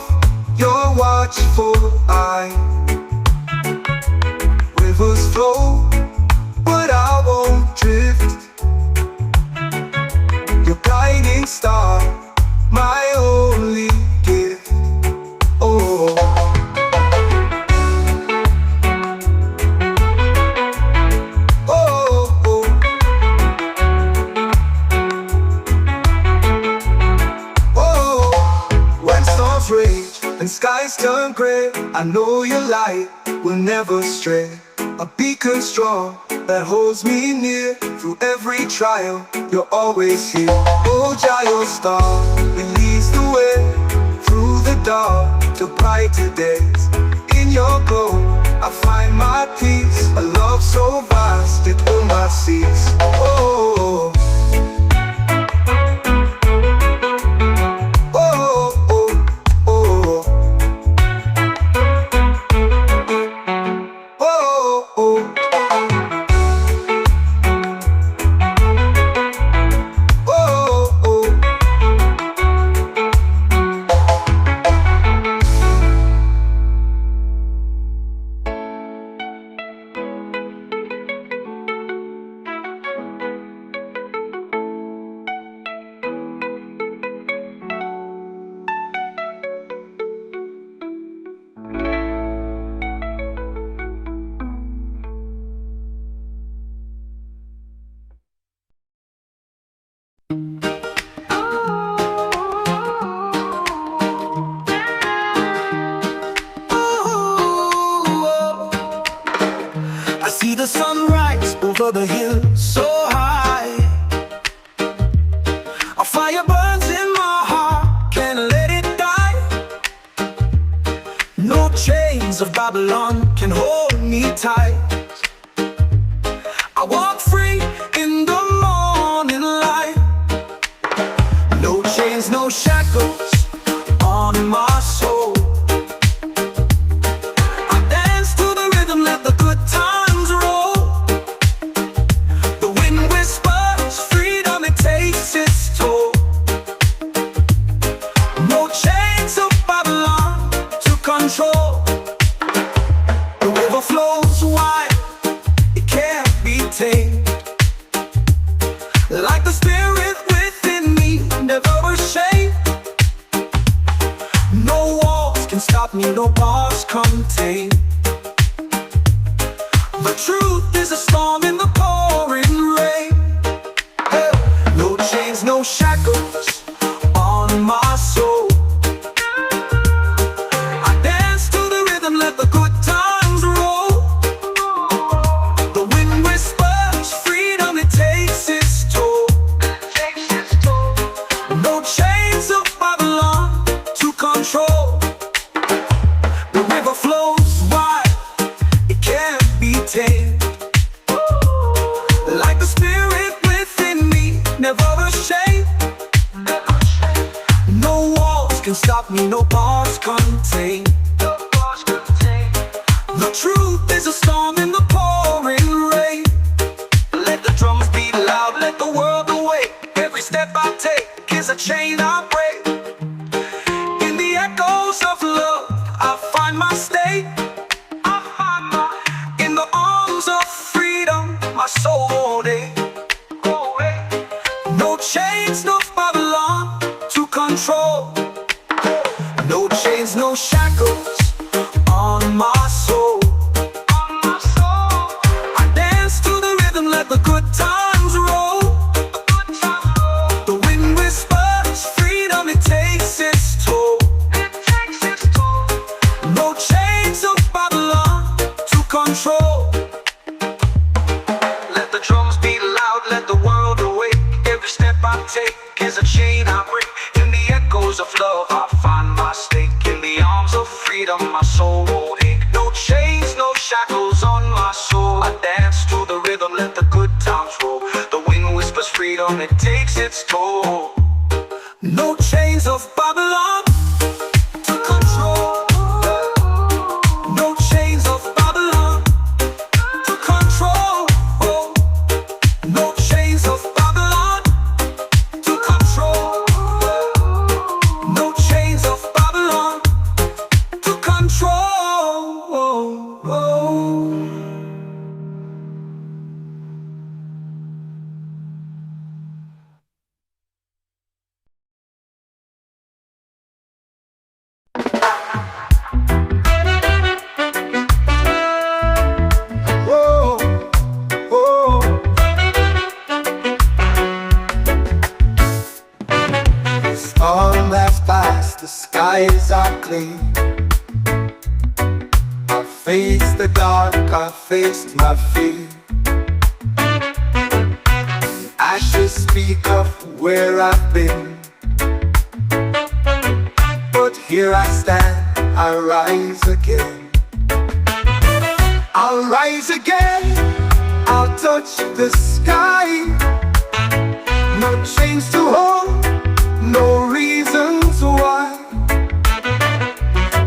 your watchful eye. Rivers flow, but I won't drift. Your guiding star, my only gift. Oh, oh, oh. Oh, when storms rage and skies turn gray, I know your light will never stray. A beacon strong that holds me near. Through every trial, you're always here. Oh, Jah, your star, it leads the way through the dark to brighter days. In your glow, I find my peace. A love so vast, it will not cease. Oh, the sunrise over the hill so high. A fire burns in my Babylon can hold me tight. I walk free in the morning light. No chains, no shackles on my soul. I dance to the rhythm, let the good times roll. The wind whispers freedom, it takes its toll. No chains of Babylon to control. The river flows wide, it can't be tamed. Like the spirit within me, never ashamed. No walls can stop me, no bars contain. The truth is a storm in the pouring rain. Hey. No chains, no shackles on my soul. I dance to the rhythm, let the good times roll. The wind whispers freedom, it takes its toll. No chains of Babylon to control. The river flows wide, it can't be tamed. Like the spirit within me, never ashamed. No walls can stop me, no bars contain. The truth is a storm in the pouring rain. Let the drums beat loud, let the world awake. Every step I take is a chain I break. In the echoes of love, I find my state. In the arms of freedom, my soul won't ache. No chains, no Babylon to control. No chains, no shackles on my soul. I dance to the rhythm, let the good times roll. The wind whispers freedom, it takes its toll. No chains of Babylon to control. Let the drums beat loud, let the world awake. Every step I take is a chain I break. In the echoes of love, I find my stake. In the arms of freedom, my soul won't ache. No chains, no shackles on my soul. I dance to the rhythm, let the good times roll. The wind whispers freedom, it takes its toll. No chains of Babylon to control. No chains of Babylon to control. No chains of Babylon to control. No chains of Babylon to control. Whoa, whoa. Storm has passed, the skies are clean. I faced the dark, I faced my fear. Ashes speak of where I've been, but here I stand, I rise again. I'll rise again, I'll touch the sky. No chains to hold, no reasons why.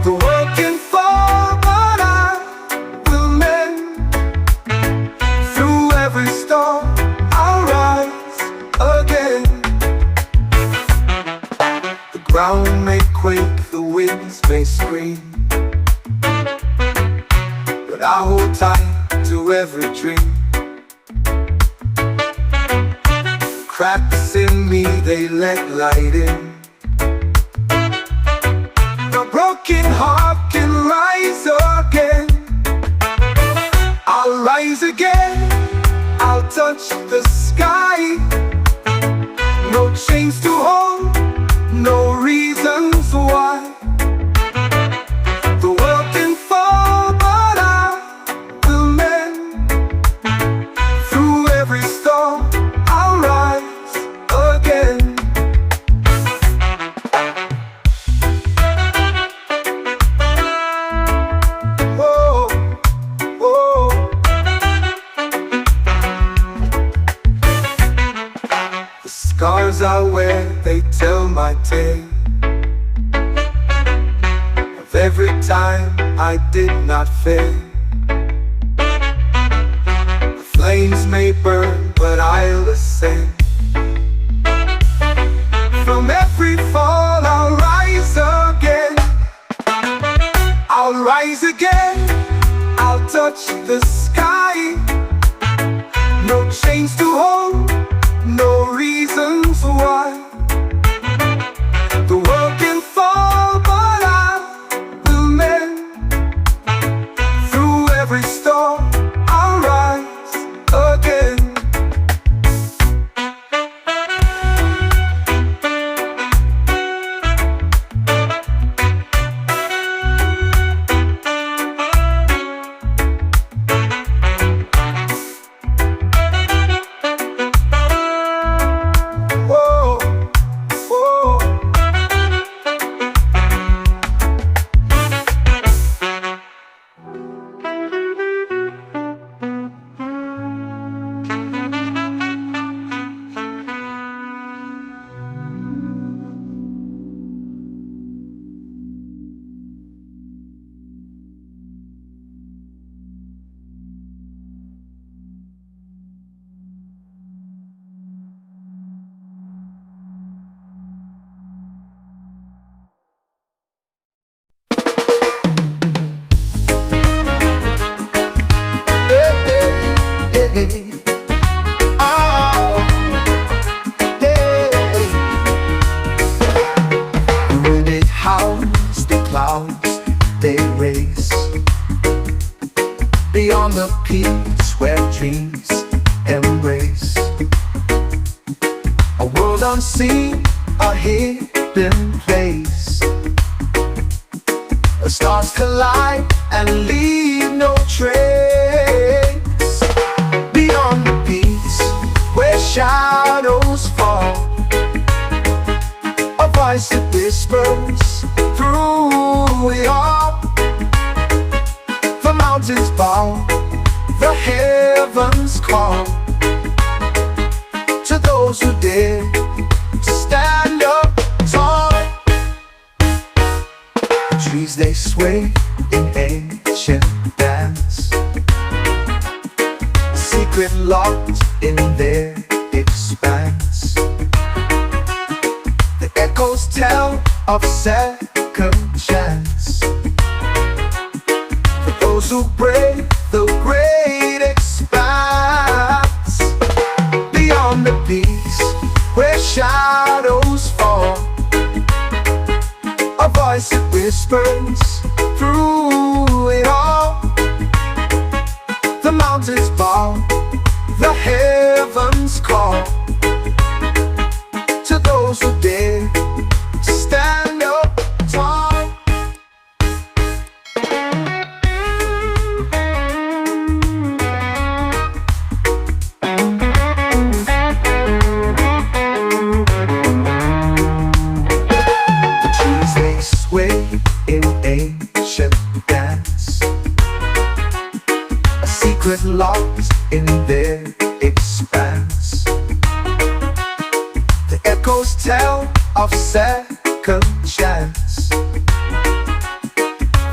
The world can fall, but I will mend. Through every storm, I'll rise again. The ground may quake, the winds may scream, but I hold tight to every dream. Cracks in me, they let light in. The broken heart can rise again. I'll rise again, I'll touch the sky. No chains to hold, no reasons why. The world can fall, but I will mend. Through every storm, I'll rise again. Clothes I wear, they tell my tale of every time I did not fail. The flames may burn, but I'll ascend. From every fall I'll rise again. I'll rise again, I'll touch the sky. No chains to hold, no reasons why. The world can fall, but I will mend. Through every storm, I'll rise again. Beyond the peaks where dreams embrace a world unseen, a hidden place. The stars collide and leave no trace. Beyond the peaks where shadows fall, a voice that whispers through it all. The mountains bow, the heavens call to those who dare to stand up tall. The trees they sway in ancient dance, a secret locked in their expanse. The echoes tell of second chance, those who brave the great expanse. Beyond the peaks where shadows fall, a voice that whispers through it all. The mountains bow, the heavens call to those who dare to stand up tall. In ancient dance, a secret locked in their expanse. The echoes tell of second chance,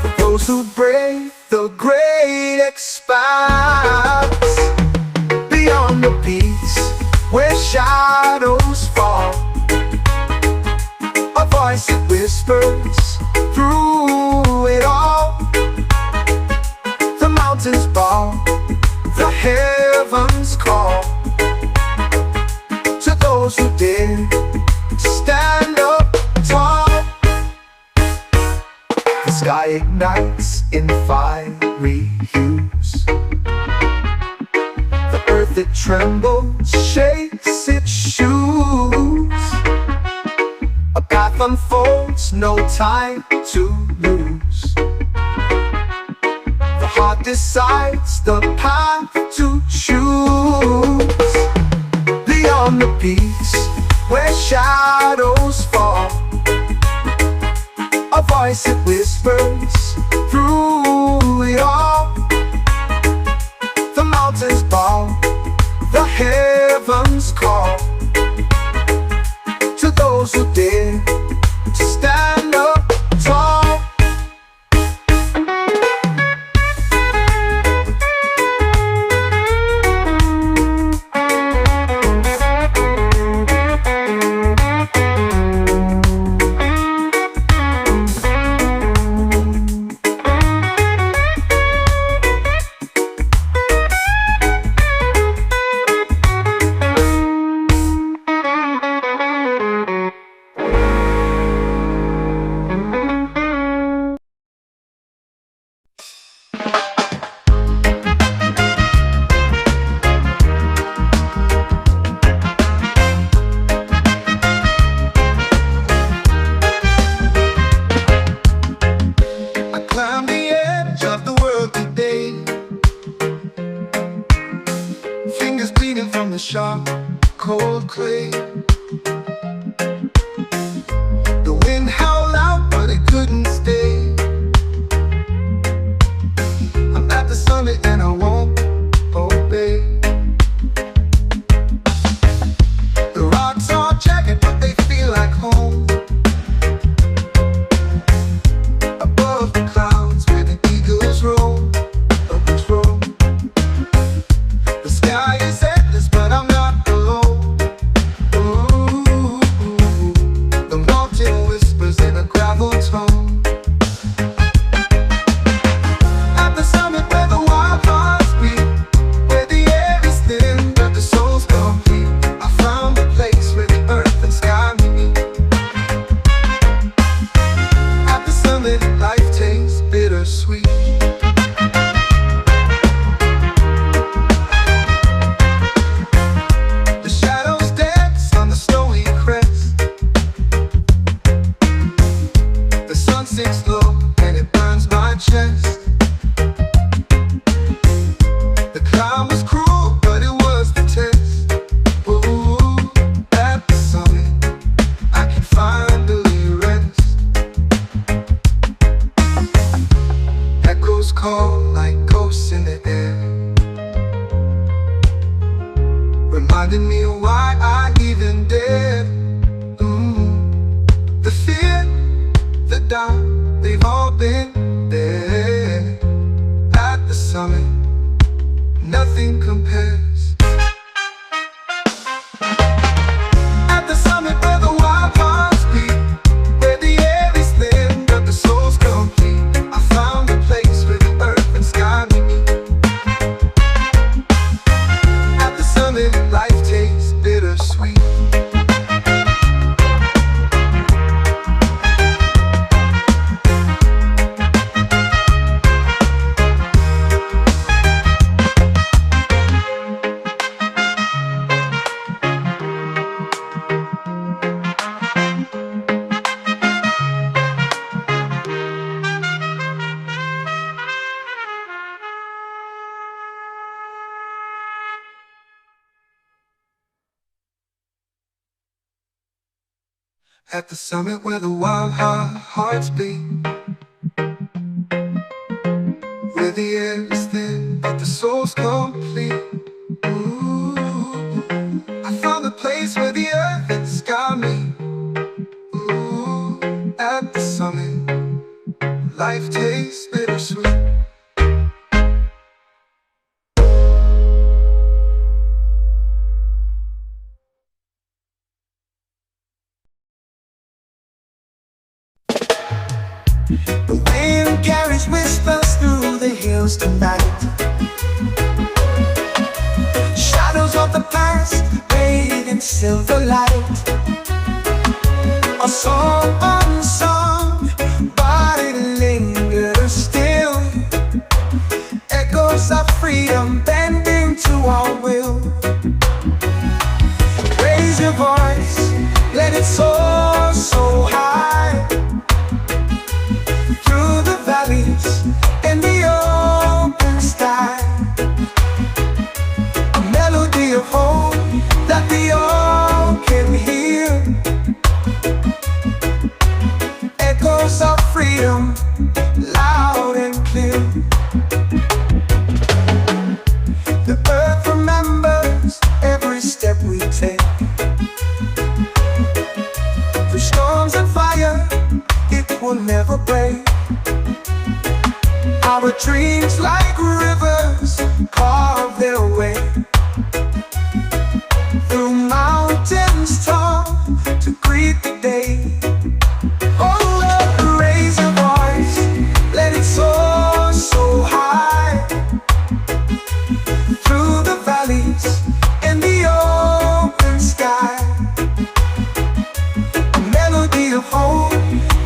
for those who brave the great expanse. Beyond the peaks where shadows fall, a voice that whispers through it all. The mountains bow, the heavens call to those who dare to stand up tall. The sky ignites in fiery hues, the earth it trembles, shakes its shoes. A path unfolds, no time to lose. The heart decides the path to choose. Beyond the peaks where shadows fall, a voice that whispers through it all. The mountains bow, the heavens call sharp, cold clay. The wind howled out, but it couldn't stay. I'm at the summit and I won't obey. The rocks are jagged, but they feel like home. Above the clouds where the eagles roam, the sky is endless, but I'm not alone. Ooh, the mountain whispers in a gravel tone. At the summit where the wild hearts beat, where the air is thin but the soul's complete, I found a place where the earth and sky meet. At the summit, life tastes bittersweet. The shadows dance on the snowy crest. The sun sinks low and it burns my chest. The climb was cruel, but it was the test. Ooh, at the summit, I can finally rest. Echoes call like ghosts in the air, reminding me of why I even dared. The fear, the doubt, they've all been there. At the summit, nothing compares. At the summit where the wild hearts beat, where the air is thin but the soul's complete, I found a place where the earth and sky meet. At the summit, life tastes bittersweet. At the summit where the wild hearts beat, where the air is thin but the soul's complete. Ooh, I found a place where the earth and sky meet. Ooh, at the summit, life tastes bittersweet. The wind carries whispers through the hills tonight. Shadows of the past bathed in silver light. A song unsung, but it lingers still. Echoes of freedom bending to our will. Raise your voice, let it soar so high. Through the valleys and the open sky, a melody of hope that we all can hear. Echoes of freedom, loud and clear. The earth remembers every step we take. Through storms and fire, it will never break. Our dreams like rivers carve their way through mountains tall to greet the day. Oh, raise your voice, let it soar so high. Through the valleys and the open sky, a melody of hope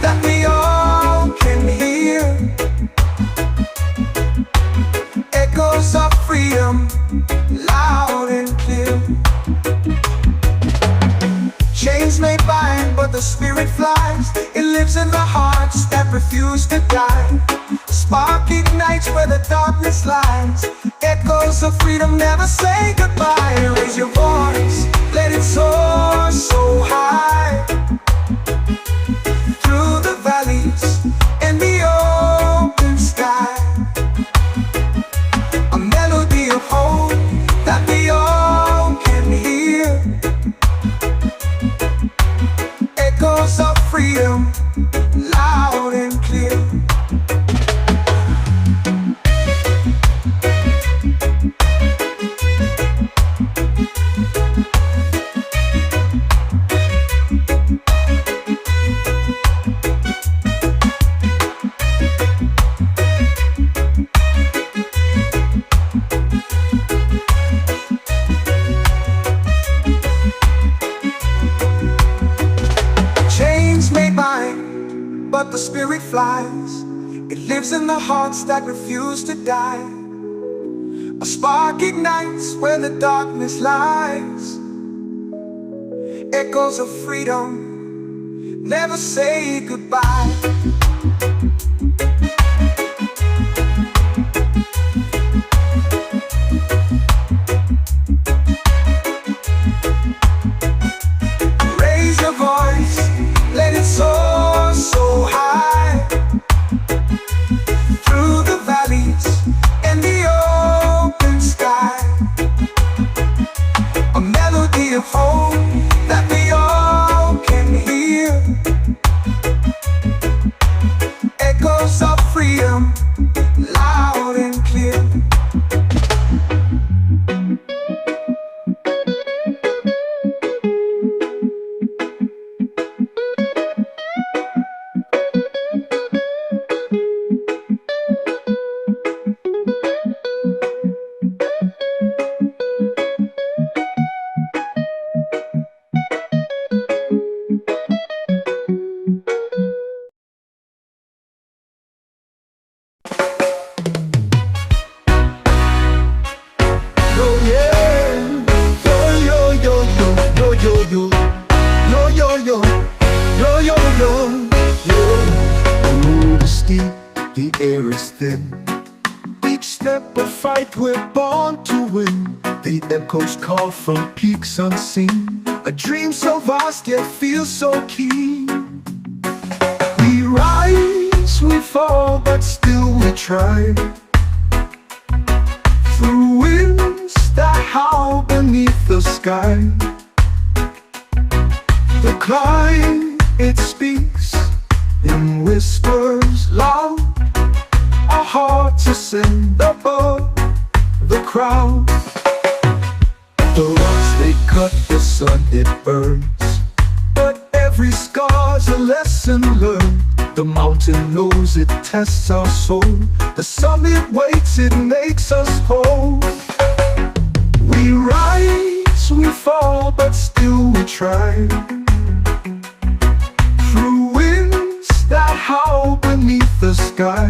that we all can hear. Echoes of freedom, loud and clear. Chains may bind, but the spirit flies. It lives in the hearts that refuse to die. Spark ignites where the darkness lies. Echoes of freedom never say goodbye. Raise your voice, let it soar so high, through the valleys and the open sky. A melody of hope that we all can hear. Echoes of freedom, loud and clear. But the spirit flies. It lives in the hearts that refuse to die. A spark ignites where the darkness lies. Echoes of freedom never say goodbye. Raise your voice, let it soar so high, through the valleys and the open sky. A melody of hope that we all can hear. Echoes of freedom, loud and clear. The air is thin. Each step a fight, we're born to win. The echoes call from peaks unseen. A dream so vast yet feels so keen. We rise, we fall, but still we try. Through winds that howl beneath the sky. The climb, it speaks in whispers loud. Our hearts ascend above the crowd. The rocks they cut, the sun it burns, but every scar's a lesson learned. The mountain knows it tests our soul. The summit waits, it makes us whole. We rise, we fall, but still we try. Through winds that howl beneath the sky.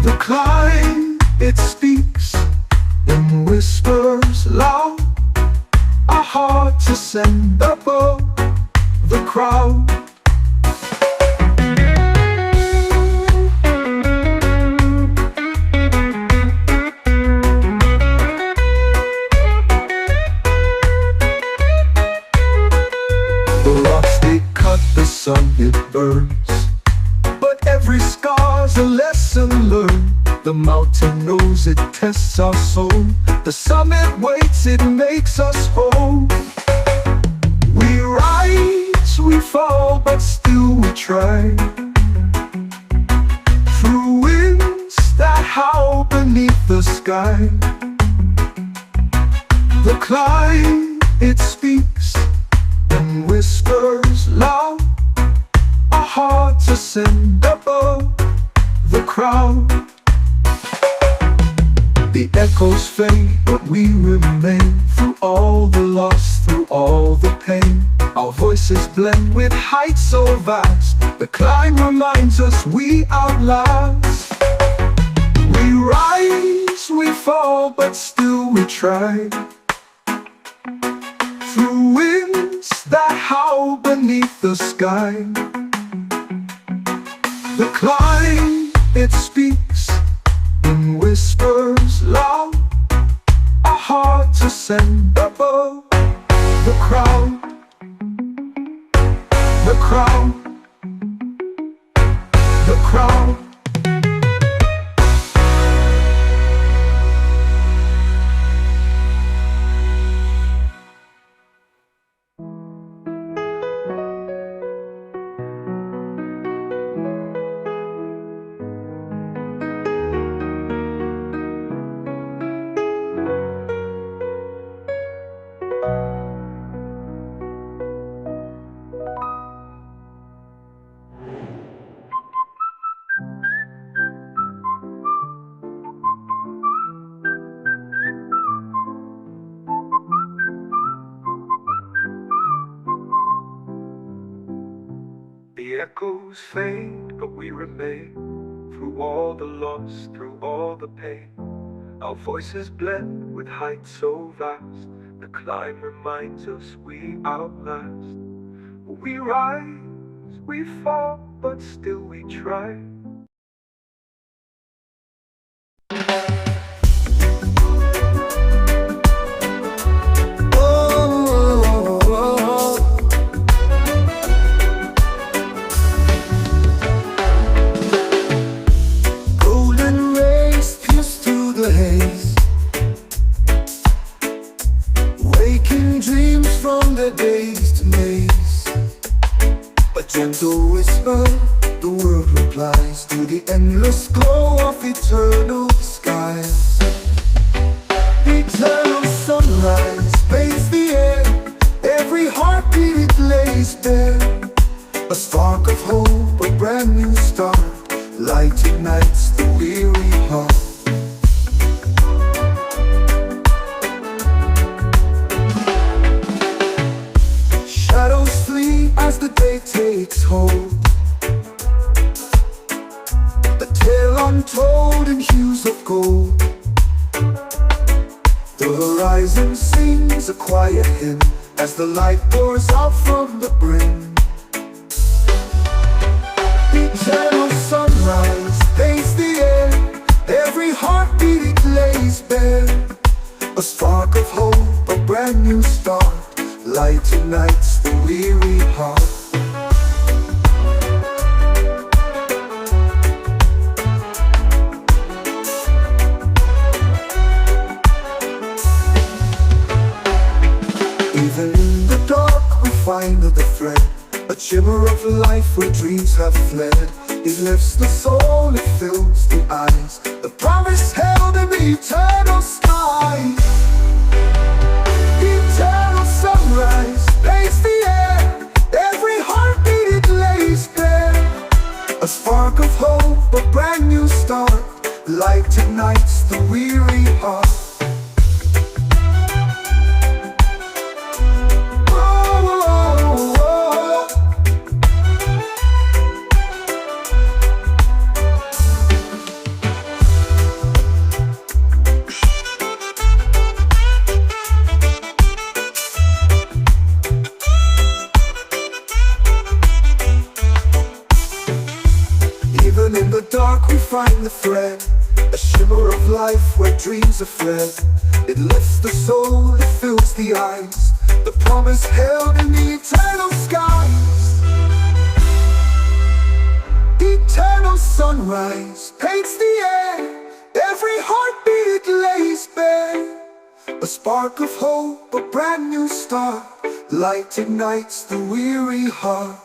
The climb, it speaks in whispers loud. Our hearts ascend above the crowd. The rocks they cut, the sun it burns, but every scar's a lesson learned. The mountain knows it tests our soul. The summit waits, it makes us whole. We rise, we fall, but still we try. Through winds that howl beneath the sky. The climb, it speaks in whispers loud. Our hearts ascend above the crowd. The echoes fade, but we remain. Through all the loss, through all the pain, our voices blend with heights so vast. The climb reminds us we outlast. We rise, we fall, but still we try. Through winds that howl beneath the sky. The climb, it speaks in whispers echoes fade, but we remain. Through all the loss, through all the pain, our voices blend with heights so vast. The climb reminds us we outlast. We rise, we fall, but still we try. Golden rays pierce through the haze, waking dreams from their days to maze. A gentle whisper, the world replies to the endless glow of eternal skies. Eternal sunrise bathes the air, every heartbeat it lays bare. A spark of hope, a brand new start, light ignites the weary heart. Shadows flee as the day takes hold, the tale untold in hues of gold. The horizon sings a quiet hymn as the light pours out from the brim. Eternal sunrise bathes the air, every heartbeat it lays bare. A spark of hope, a brand new start, light ignites the weary heart. Even in the dark we find the thread, a shimmer of life where dreams have fled. It lifts the soul, it fills the eyes, the promise held in the eternal sky. Eternal sunrise bathes the air, every heartbeat it lays bare. A spark of hope, a brand new start, light ignites the weary heart. Even in the dark we find the thread, a shimmer of life where dreams are fled. It lifts the soul, it fills the eyes, the promise held in the eternal skies. Eternal sunrise paints the air, every heartbeat it lays bare. A spark of hope, a brand new start, light ignites the weary heart.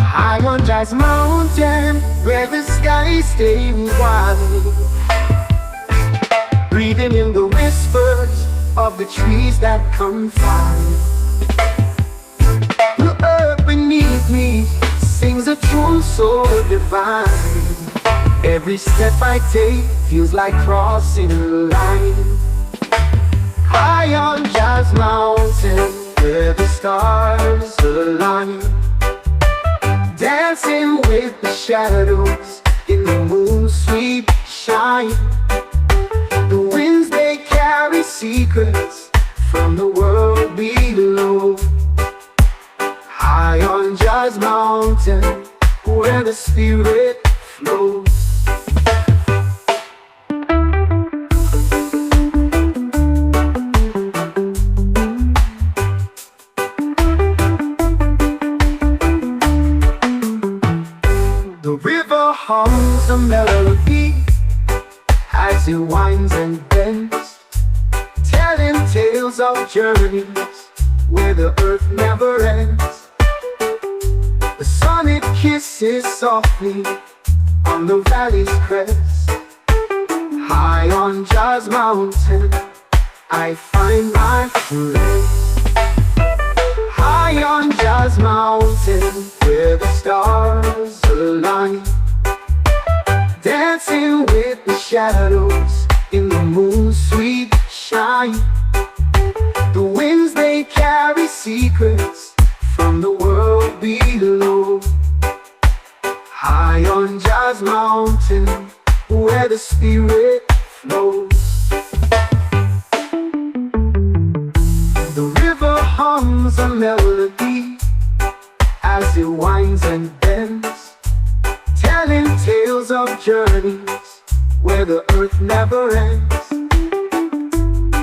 High on Jazz Mountain, where the skies stay wide, breathing in the whispers of the trees that confide. The earth beneath me sings a tune so divine. Every step I take feels like crossing a line. High on Jazz Mountain, where the stars align, dancing with the shadows in the moon's sweet shine. The winds they carry secrets from the world below. High on Jazz Mountain, where the spirit flows. The river hums a melody as it winds and bends, telling tales of journeys where the earth never ends. The sun it kisses softly on the valley's crest, High on Jazz Mountain, I find my place. High on Jazz Mountain, where the stars align, dancing with the shadows in the moon's sweet shine. The winds, they carry secrets from the world below. High on Jazz Mountain, where the spirit flows. The river hums a melody as it winds and bends, telling tales of journeys where the earth never ends.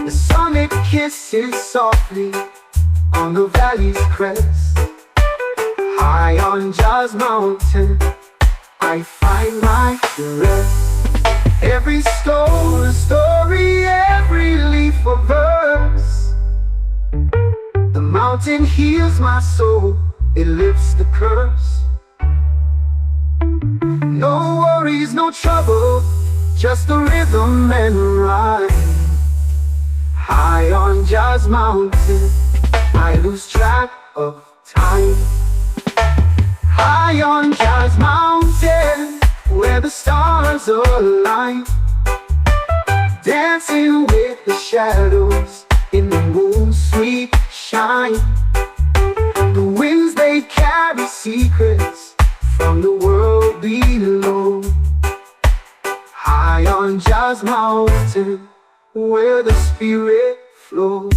The sun, it kisses softly on the valley's crest. High on Jazz Mountain, I find my rest. Every stone a story, every leaf a verse. The mountain heals my soul, it lifts the curse. No worries, no trouble, just the rhythm and rhyme. High on Jazz Mountain, I lose track of time. High on Jazz Mountain, where the stars align, dancing with the shadows in the moon's sweet shine. The winds, they carry secrets from the world below. High on Jazz Mountain, where the spirit flows.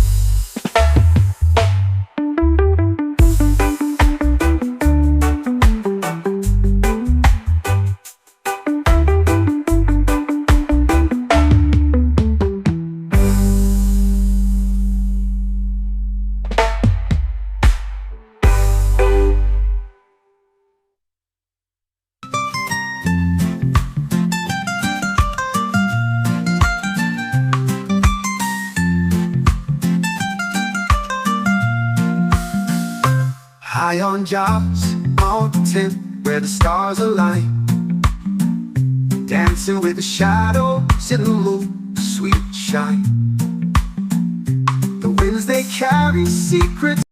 High on Jazz Mountain, where the stars align, dancing with the shadows in the moon's sweet shine. The winds, they carry secrets.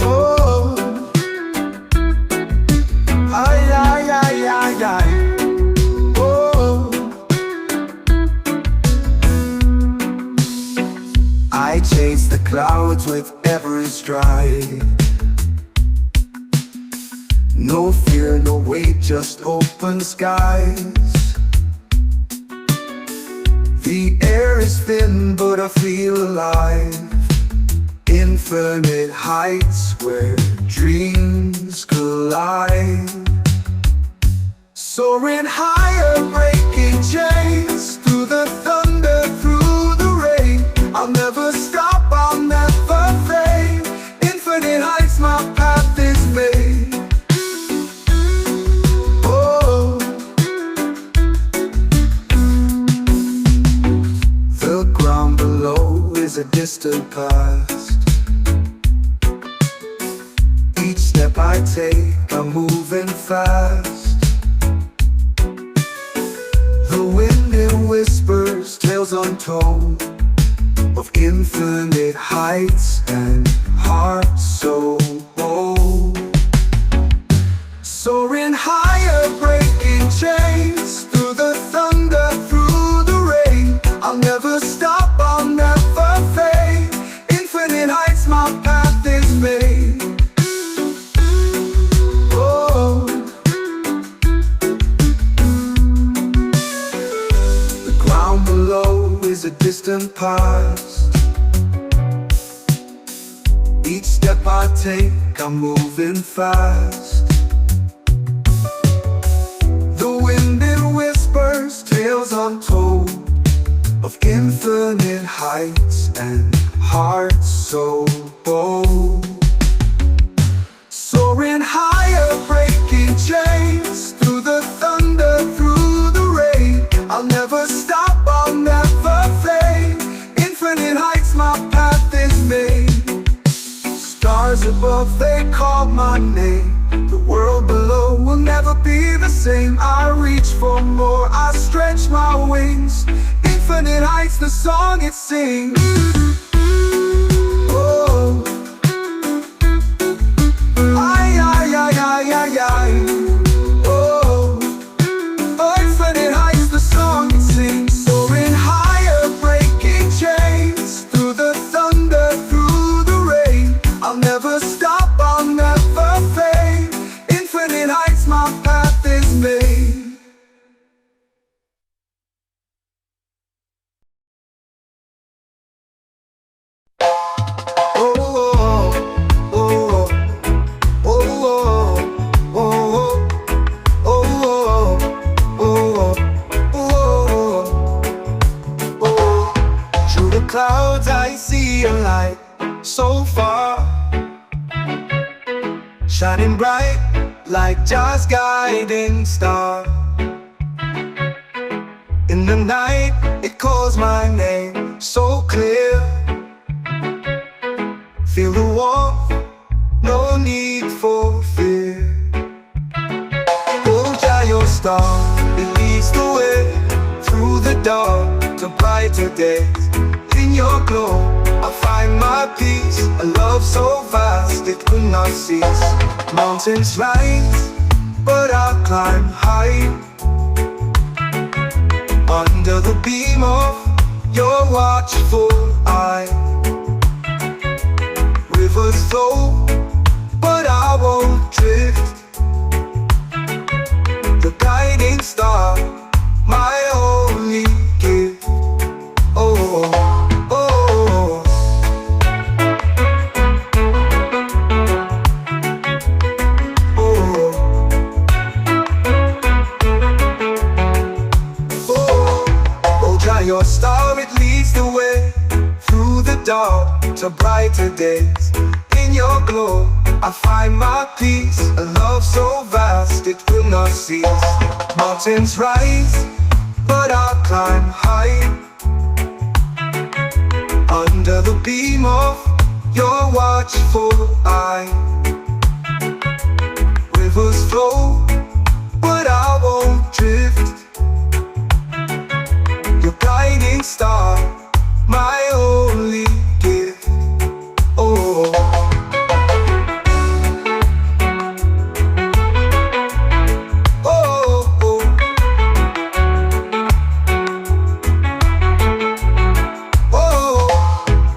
Oh, ay, ay, ay, ay, ay. Oh, I chase the clouds with every stride. No fear, no weight, just open skies. The air is thin, but I feel alive. Infinite heights where dreams collide. Soaring higher, breaking chains, through the thunder, through the rain. I'll never stop, I'll never fade. Infinite heights, my path is made. Oh, the ground below is a distant past. Each step I take, I'm moving fast. The wind, it whispers tales untold of infinite heights and hearts so bold. Soaring higher, breaking chains, through the thunder, through the rain. I'll never stop, I'll never fade. Infinite heights, my path is made. Oh, the ground below is a distant past. Each step I take, I'm moving fast. The wind, it whispers tales untold of infinite heights and hearts so bold. Soaring higher, breaking chains, through the thunder, through the rain. I'll never stop, I'll never fade. Infinite heights, my path is made. Stars above, they call my name. The world below will never be the same. I wings. Infinite heights, the song it sings. Oh, ay, ay, ay, ay, ay, ay. Oh, infinite heights, the song it sings. Soaring higher, breaking chains. Through the thunder, through the rain. I'll never stop, I'll never fade. Infinite heights, my path is made. Clouds, I see a light so far, shining bright like Jah's guiding star. In the night, it calls my name so clear. Feel the warmth, no need for fear. Oh, Jah, your star, it leads the way through the dark to brighter days. In your glow, I find my peace. A love so vast it will not cease. Mountains rise, but I'll climb high. Under the beam of your watchful eye. Rivers flow, but I won't drift. The guiding star, my only gift. Oh, your star, it leads the way through the dark to brighter days. In your glow, I find my peace. A love so vast it will not cease. Mountains rise, but I'll climb high. Under the beam of your watchful eye. Rivers flow, but I won't drift. Your guiding star, my only gift. Oh, oh, oh. Oh,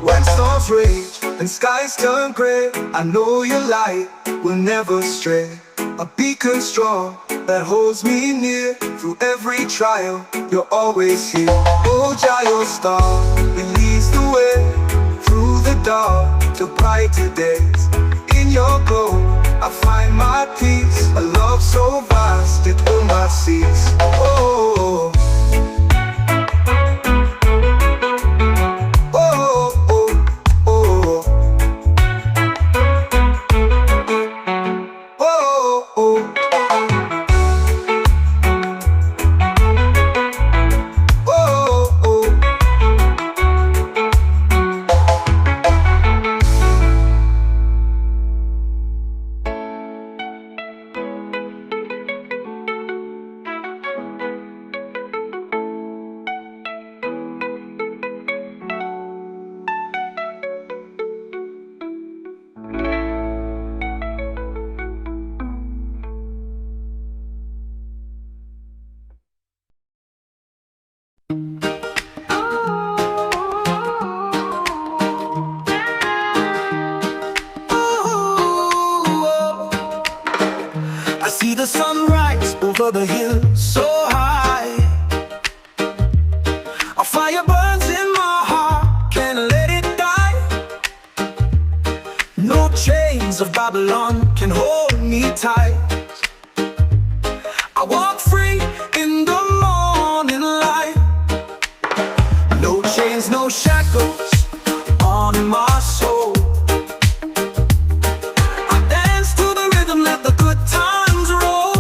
when storms rage and skies turn gray, I know your light will never stray. A beacon strong that holds me near. Through every trial, you're always here. Oh, Jah, your star, it leads the way through the dark to brighter days. In your glow, I find my peace. A love so vast, it will not cease. Oh, I see the sunrise over the hill so high. A fire burns in my heart, can't let it die. No chains of Babylon can hold me tight. I walk free in the morning light. No chains, no shackles on my soul. I dance to the rhythm, let the good times roll.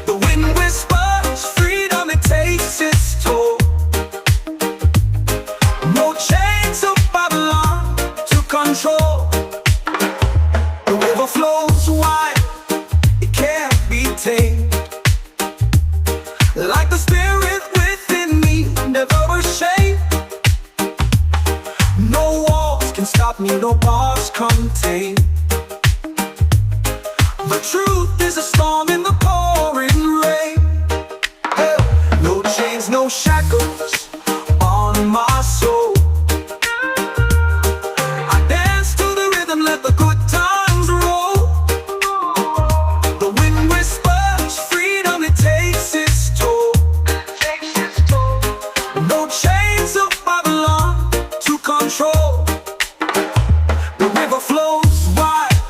The wind whispers freedom, it takes its toll. No chains of Babylon to control. The river flows wide, it can't be tamed. Like the spirit stop me, no bars contain. The truth is a storm in the pouring rain. Hey, no chains, no shackles on my soul. I dance to the rhythm, let the good times roll. The wind whispers freedom, it takes its toll. No chains of Babylon to control. The river flows wide,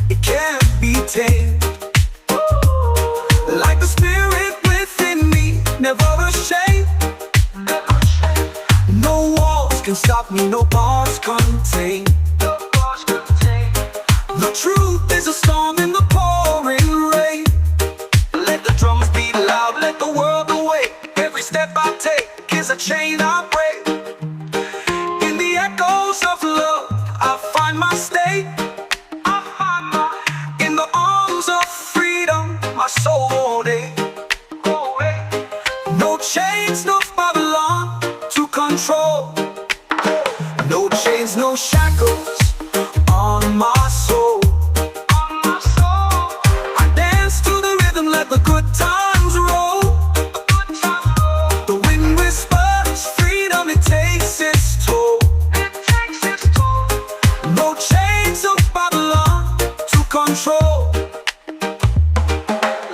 it can't be tamed. Like the spirit within me, never ashamed. No walls can stop me, no bars contain. The truth is a storm in the pouring rain. Let the drums beat loud, let the world awake. Every step I take is a chain I break. In the echoes of love, I find my state. In the arms of freedom, my soul won't ache. No chains, no Babylon to control. No chains, no shackles on my soul. I dance to the rhythm, let the good times roll. The wind whispers freedom, it takes its toll. No chains of Babylon to control.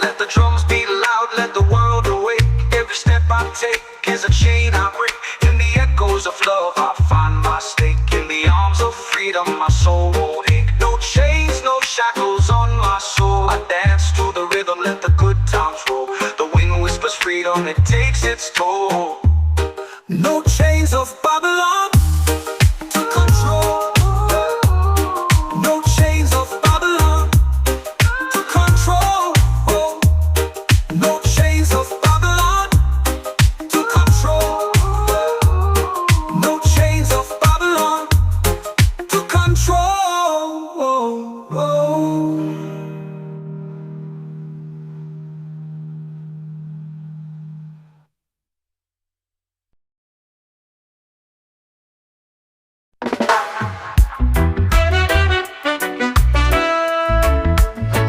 Let the drums beat loud, let the world awake. Every step I take is a chain I break. In the echoes of love, I find my stake. In the arms of freedom, my soul won't ache. No chains, no shackles on my soul. I dance to the rhythm, let the good times roll. The wind whispers freedom, it takes its toll. No chains of Babylon to control. No chains of Babylon to control. No chains of Babylon to control. No chains of Babylon to control.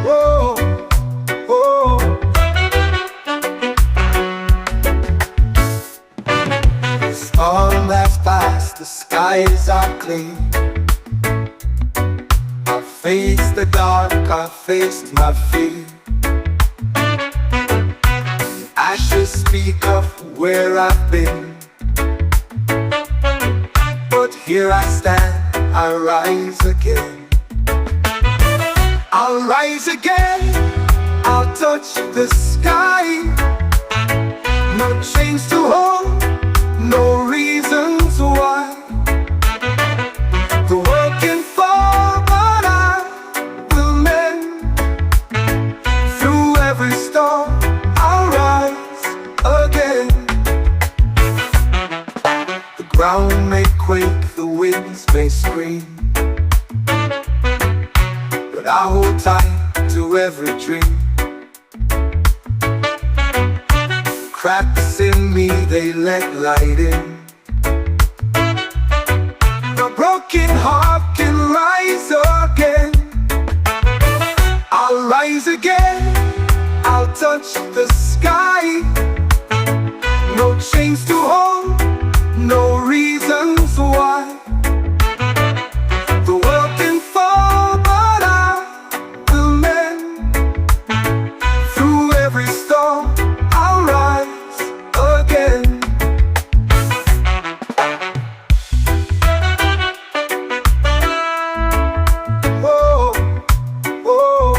Whoa, whoa. The storm has passed, the skies are clean. I faced the dark, I faced my fear. The ashes speak of where I've been, but here I stand, I rise again. I'll rise again, I'll touch the sky. No chains to hold, no reasons why. The world can fall, but I will mend. Through every storm, I'll rise again. The ground may quake, the winds may scream, but I hold tight to every dream. Cracks in me, they let light in. The broken heart can rise again. I'll rise again, I'll touch the sky. No chains to hold, no reasons why. The world can fall, but I will mend. Through every storm, I'll rise again. Whoa, whoa.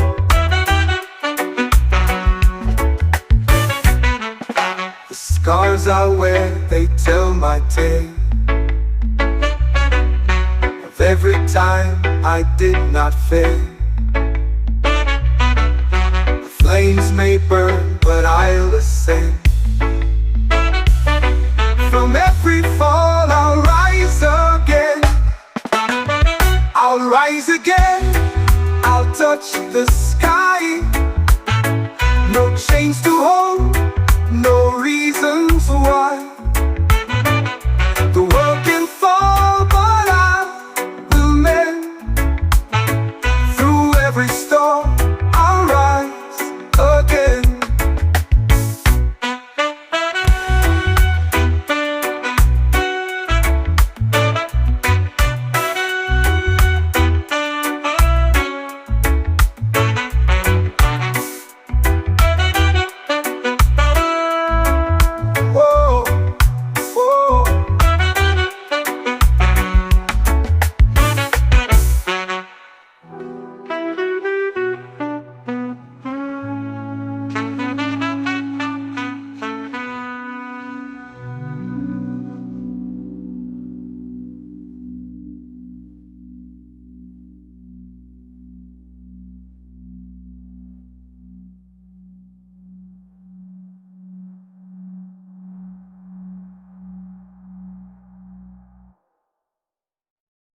The scars I wear, they tell my tale of every time I did not fail. The flames may burn, but I'll ascend. From every fall, I'll rise again. I'll rise again, I'll touch the sky. No chains to hold,